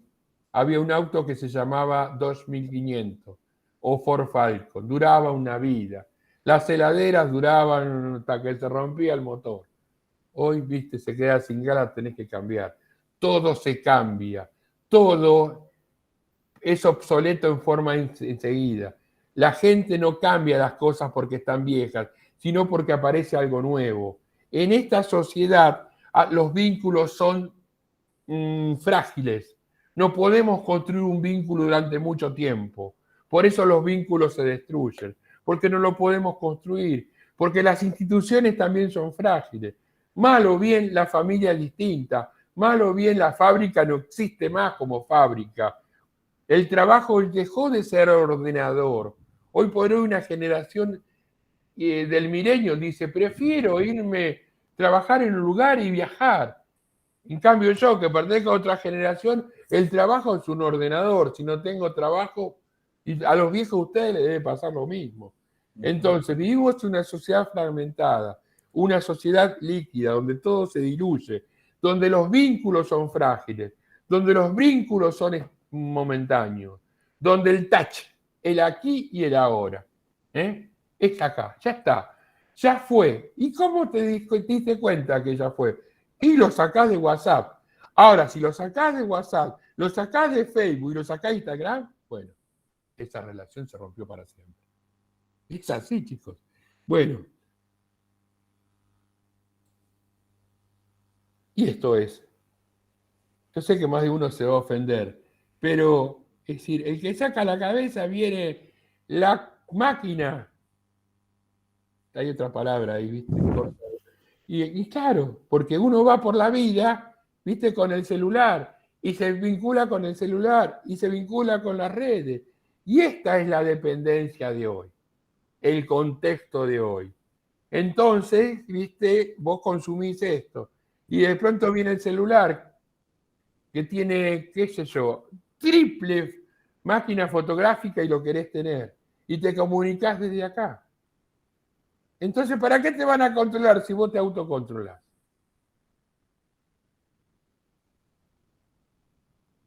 Había un auto que se llamaba 2500 o Ford Falcon. Duraba una vida. Las heladeras duraban hasta que se rompía el motor. Hoy, viste, se queda sin ganas, tenés que cambiar. Todo se cambia. Todo es obsoleto en forma enseguida. La gente no cambia las cosas porque están viejas, sino porque aparece algo nuevo. En esta sociedad los vínculos son frágiles. No podemos construir un vínculo durante mucho tiempo. Por eso los vínculos se destruyen, porque no lo podemos construir, porque las instituciones también son frágiles. Mal o bien la familia es distinta, mal o bien la fábrica no existe más como fábrica. El trabajo dejó de ser ordenador. Hoy por hoy una generación del milenio dice, prefiero irme a trabajar en un lugar y viajar. En cambio yo, que pertenezco a otra generación, el trabajo es un ordenador. Si no tengo trabajo, y a los viejos a ustedes les debe pasar lo mismo. Entonces, vivimos en una sociedad fragmentada, una sociedad líquida, donde todo se diluye, donde los vínculos son frágiles, donde los vínculos son momentáneos, donde el touch, el aquí y el ahora, es acá, ya está, ya fue. ¿Y cómo te diste cuenta que ya fue? Y lo sacás de WhatsApp. Ahora, si lo sacás de WhatsApp, lo sacás de Facebook y lo sacás de Instagram, bueno, esa relación se rompió para siempre. Es así, chicos. Bueno. Y esto es. Yo sé que más de uno se va a ofender, pero, es decir, el que saca la cabeza viene la máquina. Hay otra palabra ahí, ¿viste? Y claro, porque uno va por la vida, ¿viste? Con el celular, y se vincula con el celular, y se vincula con las redes. Y esta es la dependencia de hoy, el contexto de hoy. Entonces, ¿viste? Vos consumís esto, y de pronto viene el celular, que tiene, qué sé yo, triple máquina fotográfica y lo querés tener, y te comunicás desde acá. Entonces, ¿para qué te van a controlar si vos te autocontrolás?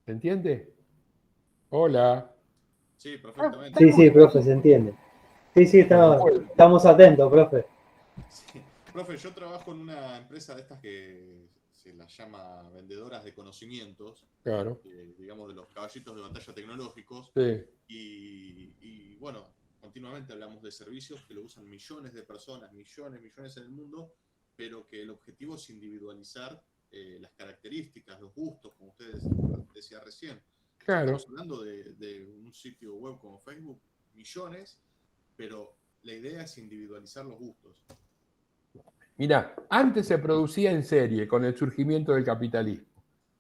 ¿Se entiende? Hola. Sí, perfectamente. Sí, profe, se entiende. Sí, estamos atentos, profe. Sí. Profe, yo trabajo en una empresa de estas que se las llama vendedoras de conocimientos, claro. Digamos de los caballitos de batalla tecnológicos. Sí. Y bueno, continuamente hablamos de servicios que lo usan millones de personas, millones en el mundo, pero que el objetivo es individualizar las características, los gustos, como ustedes decía recién. Claro. Estamos hablando de un sitio web como Facebook, millones, pero la idea es individualizar los gustos. Mirá, antes se producía en serie con el surgimiento del capitalismo.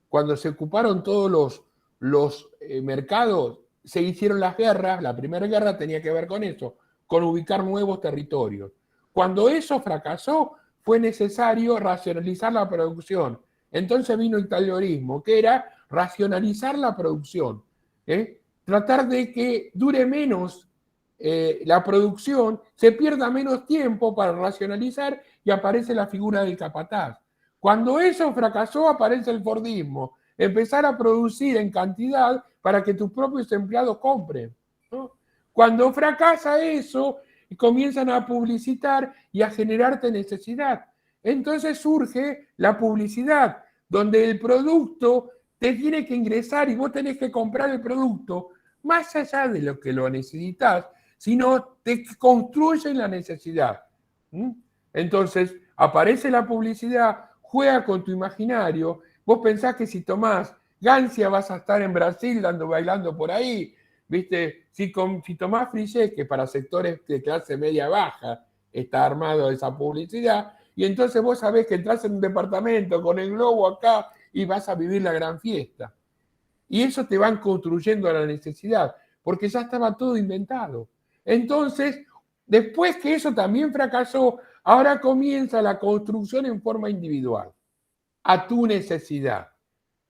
Cuando se ocuparon todos los mercados, se hicieron las guerras. La primera guerra tenía que ver con eso, con ubicar nuevos territorios. Cuando eso fracasó, fue necesario racionalizar la producción. Entonces vino el taylorismo, que era racionalizar la producción, tratar de que dure menos la producción, se pierda menos tiempo para racionalizar y aparece la figura del capataz. Cuando eso fracasó, aparece el Fordismo, empezar a producir en cantidad para que tus propios empleados compren, ¿no? Cuando fracasa eso, comienzan a publicitar y a generarte necesidad. Entonces surge la publicidad, donde el producto te tiene que ingresar y vos tenés que comprar el producto más allá de lo que lo necesitas, sino te construyen la necesidad. ¿Mm? Entonces, aparece la publicidad, juega con tu imaginario, vos pensás que si tomás Gancia vas a estar en Brasil bailando por ahí, ¿viste? Si tomás Frisé, que para sectores de clase media baja está armado esa publicidad, y entonces vos sabés que entras en un departamento con el globo acá y vas a vivir la gran fiesta. Y eso te van construyendo a la necesidad, porque ya estaba todo inventado. Entonces, después que eso también fracasó, ahora comienza la construcción en forma individual, a tu necesidad.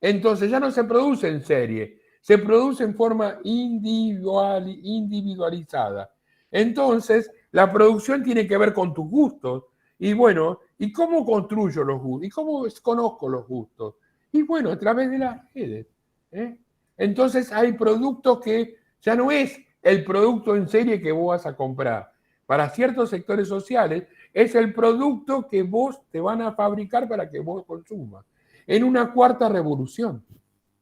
Entonces ya no se produce en serie, se produce en forma individualizada. Entonces, la producción tiene que ver con tus gustos. Y bueno, ¿y cómo construyo los gustos? ¿Y cómo conozco los gustos? Y bueno, a través de las redes. ¿eh? Entonces hay productos que ya no es el producto en serie que vos vas a comprar. Para ciertos sectores sociales es el producto que vos te van a fabricar para que vos consumas. En una cuarta revolución,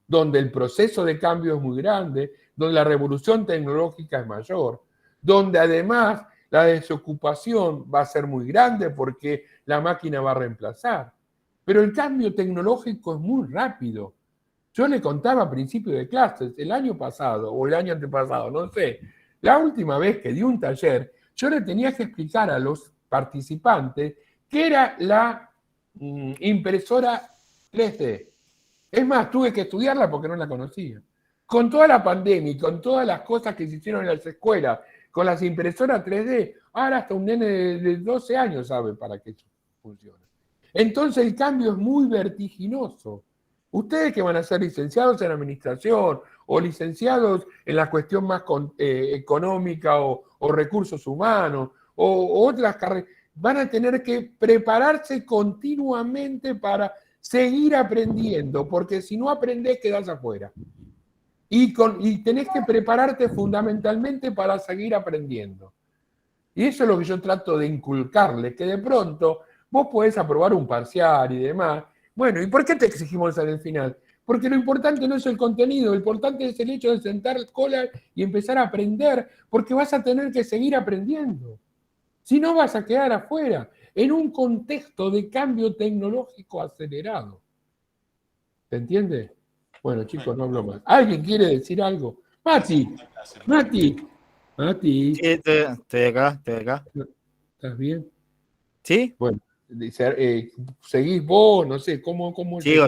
donde el proceso de cambio es muy grande, donde la revolución tecnológica es mayor, donde además la desocupación va a ser muy grande porque la máquina va a reemplazar. Pero el cambio tecnológico es muy rápido. Yo le contaba a principio de clases, el año pasado o el año antepasado, no sé, la última vez que di un taller, yo le tenía que explicar a los participantes qué era la impresora 3D. Es más, tuve que estudiarla porque no la conocía. Con toda la pandemia y con todas las cosas que se hicieron en las escuelas, con las impresoras 3D, ahora hasta un nene de 12 años sabe para qué funciona. Entonces el cambio es muy vertiginoso. Ustedes que van a ser licenciados en administración o licenciados en la cuestión más económica o recursos humanos o otras carreras, van a tener que prepararse continuamente para seguir aprendiendo, porque si no aprendés quedás afuera. Y tenés que prepararte fundamentalmente para seguir aprendiendo. Y eso es lo que yo trato de inculcarles, que de pronto vos podés aprobar un parcial y demás. Bueno, ¿y por qué te exigimos en el final? Porque lo importante no es el contenido, lo importante es el hecho de sentar cola y empezar a aprender, porque vas a tener que seguir aprendiendo. Si no, vas a quedar afuera, en un contexto de cambio tecnológico acelerado. ¿Se entiende? Bueno, chicos, no hablo más. ¿Alguien quiere decir algo? Mati, Mati. Sí, estoy acá. ¿Estás bien? ¿Sí? Bueno, seguís vos, no sé, ¿cómo Sigo.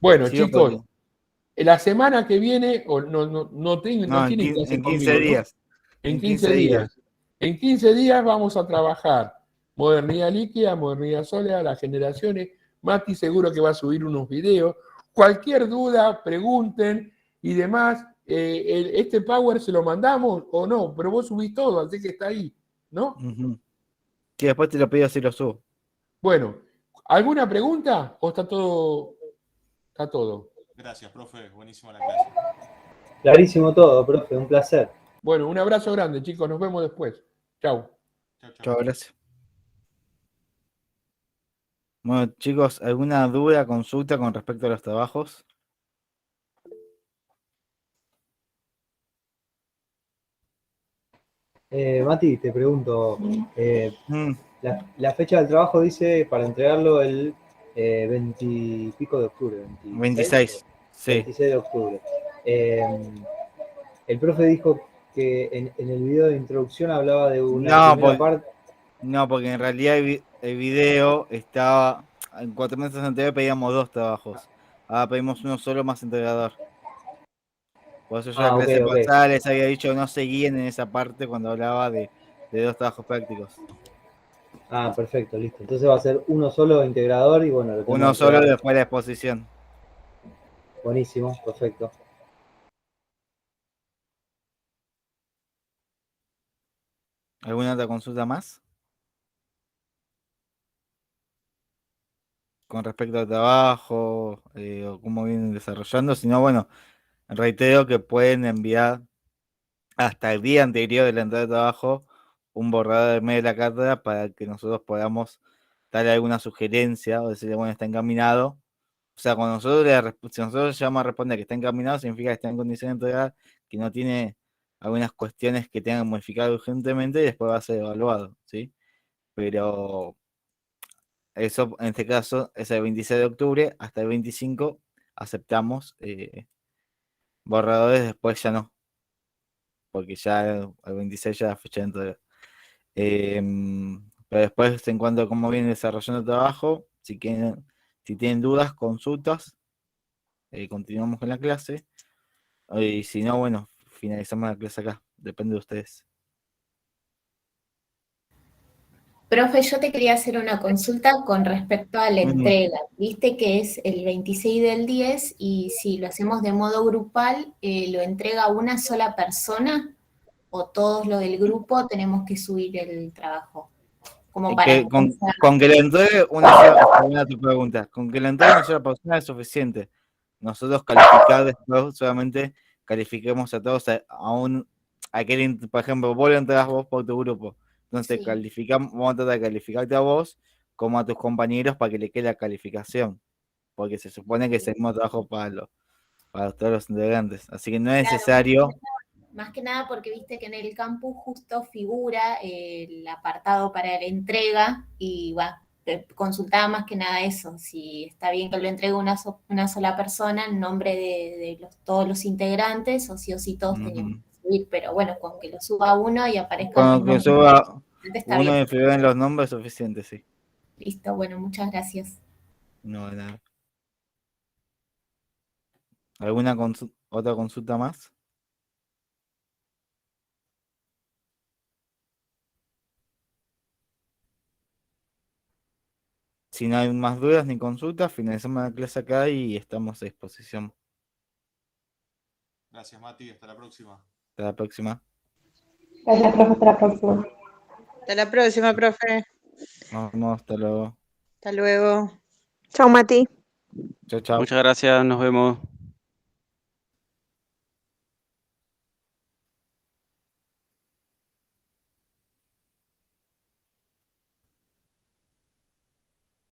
Bueno, Sigo chicos, porque... la semana que viene, o no tienen clase en 15 conmigo, ¿no? días. En 15 días. En 15 días vamos a trabajar modernidad líquida, modernidad sólida, las generaciones. Mati seguro que va a subir unos videos. Cualquier duda, pregunten y demás. Este Power se lo mandamos o no, pero vos subís todo, así que está ahí, ¿no? Sí, después te lo pido si lo subo. Bueno, ¿alguna pregunta o está todo? Está todo. Gracias, profe. Buenísima la clase. Clarísimo todo, profe. Un placer. Bueno, un abrazo grande, chicos. Nos vemos después. Chau. Chao, gracias. Bueno, chicos, ¿alguna duda, consulta con respecto a los trabajos? Mati, te pregunto, la fecha del trabajo dice para entregarlo el 20 y pico de octubre. 26, sí. 26 de octubre. El profe dijo que en el video de introducción hablaba de una primera parte. No, porque en realidad el video estaba... En 4 meses anteriores pedíamos 2 trabajos. Ahora pedimos uno solo más entregador. Por eso yo la clase pasada les había dicho no seguían en esa parte cuando hablaba de 2 trabajos prácticos. Ah, perfecto, listo. Entonces va a ser uno solo integrador y bueno. Uno solo y después la exposición. Buenísimo, perfecto. ¿Alguna otra consulta más? Con respecto al trabajo o cómo vienen desarrollando. Si no, bueno, reitero que pueden enviar hasta el día anterior de la entrada de trabajo un borrador de medio de la cátedra para que nosotros podamos darle alguna sugerencia o decirle, bueno, está encaminado. sea, cuando si nosotros llegamos a responder que está encaminado, significa que está en condición de entregar, que no tiene algunas cuestiones que tengan que modificar urgentemente y después va a ser evaluado, ¿sí? Pero eso, en este caso, es el 26 de octubre, hasta el 25 aceptamos borradores, después ya no, porque ya el 26 ya es la fecha de entrega. Pero después, en cuanto a cómo viene desarrollando el trabajo, si tienen dudas, consultas, continuamos con la clase. Y si no, bueno, finalizamos la clase acá. Depende de ustedes. Profe, yo te quería hacer una consulta con respecto a la entrega. Viste que es el 26 del 10 y si lo hacemos de modo grupal, ¿lo entrega una sola persona o todos los del grupo tenemos que subir el trabajo? Como para Con que le entregue una tu pregunta, con que le entregue una sola persona es suficiente. Nosotros calificar después solamente califiquemos a todos por ejemplo, vos le entregas vos por tu grupo. Entonces vamos a tratar de calificarte a vos como a tus compañeros para que le quede la calificación. Porque se supone que es el mismo trabajo para todos los integrantes. Así que no es necesario. Más que nada porque viste que en el campus justo figura el apartado para la entrega y consultaba más que nada eso, si está bien que lo entregue una sola persona en nombre de todos los integrantes o sí todos teníamos que subir, pero bueno, con que lo suba uno y aparezca Con que suba uno y figure en los nombres es suficiente, sí. Listo, bueno, muchas gracias. No, de nada. ¿Alguna otra consulta más? Si no hay más dudas ni consultas, finalizamos la clase acá y estamos a disposición. Gracias, Mati. Hasta la próxima. Hasta la próxima. Gracias, profe. Hasta la próxima. Hasta la próxima, profe. Nos vemos, hasta luego. Hasta luego. Chao, Mati. Chao, chao. Muchas gracias, nos vemos.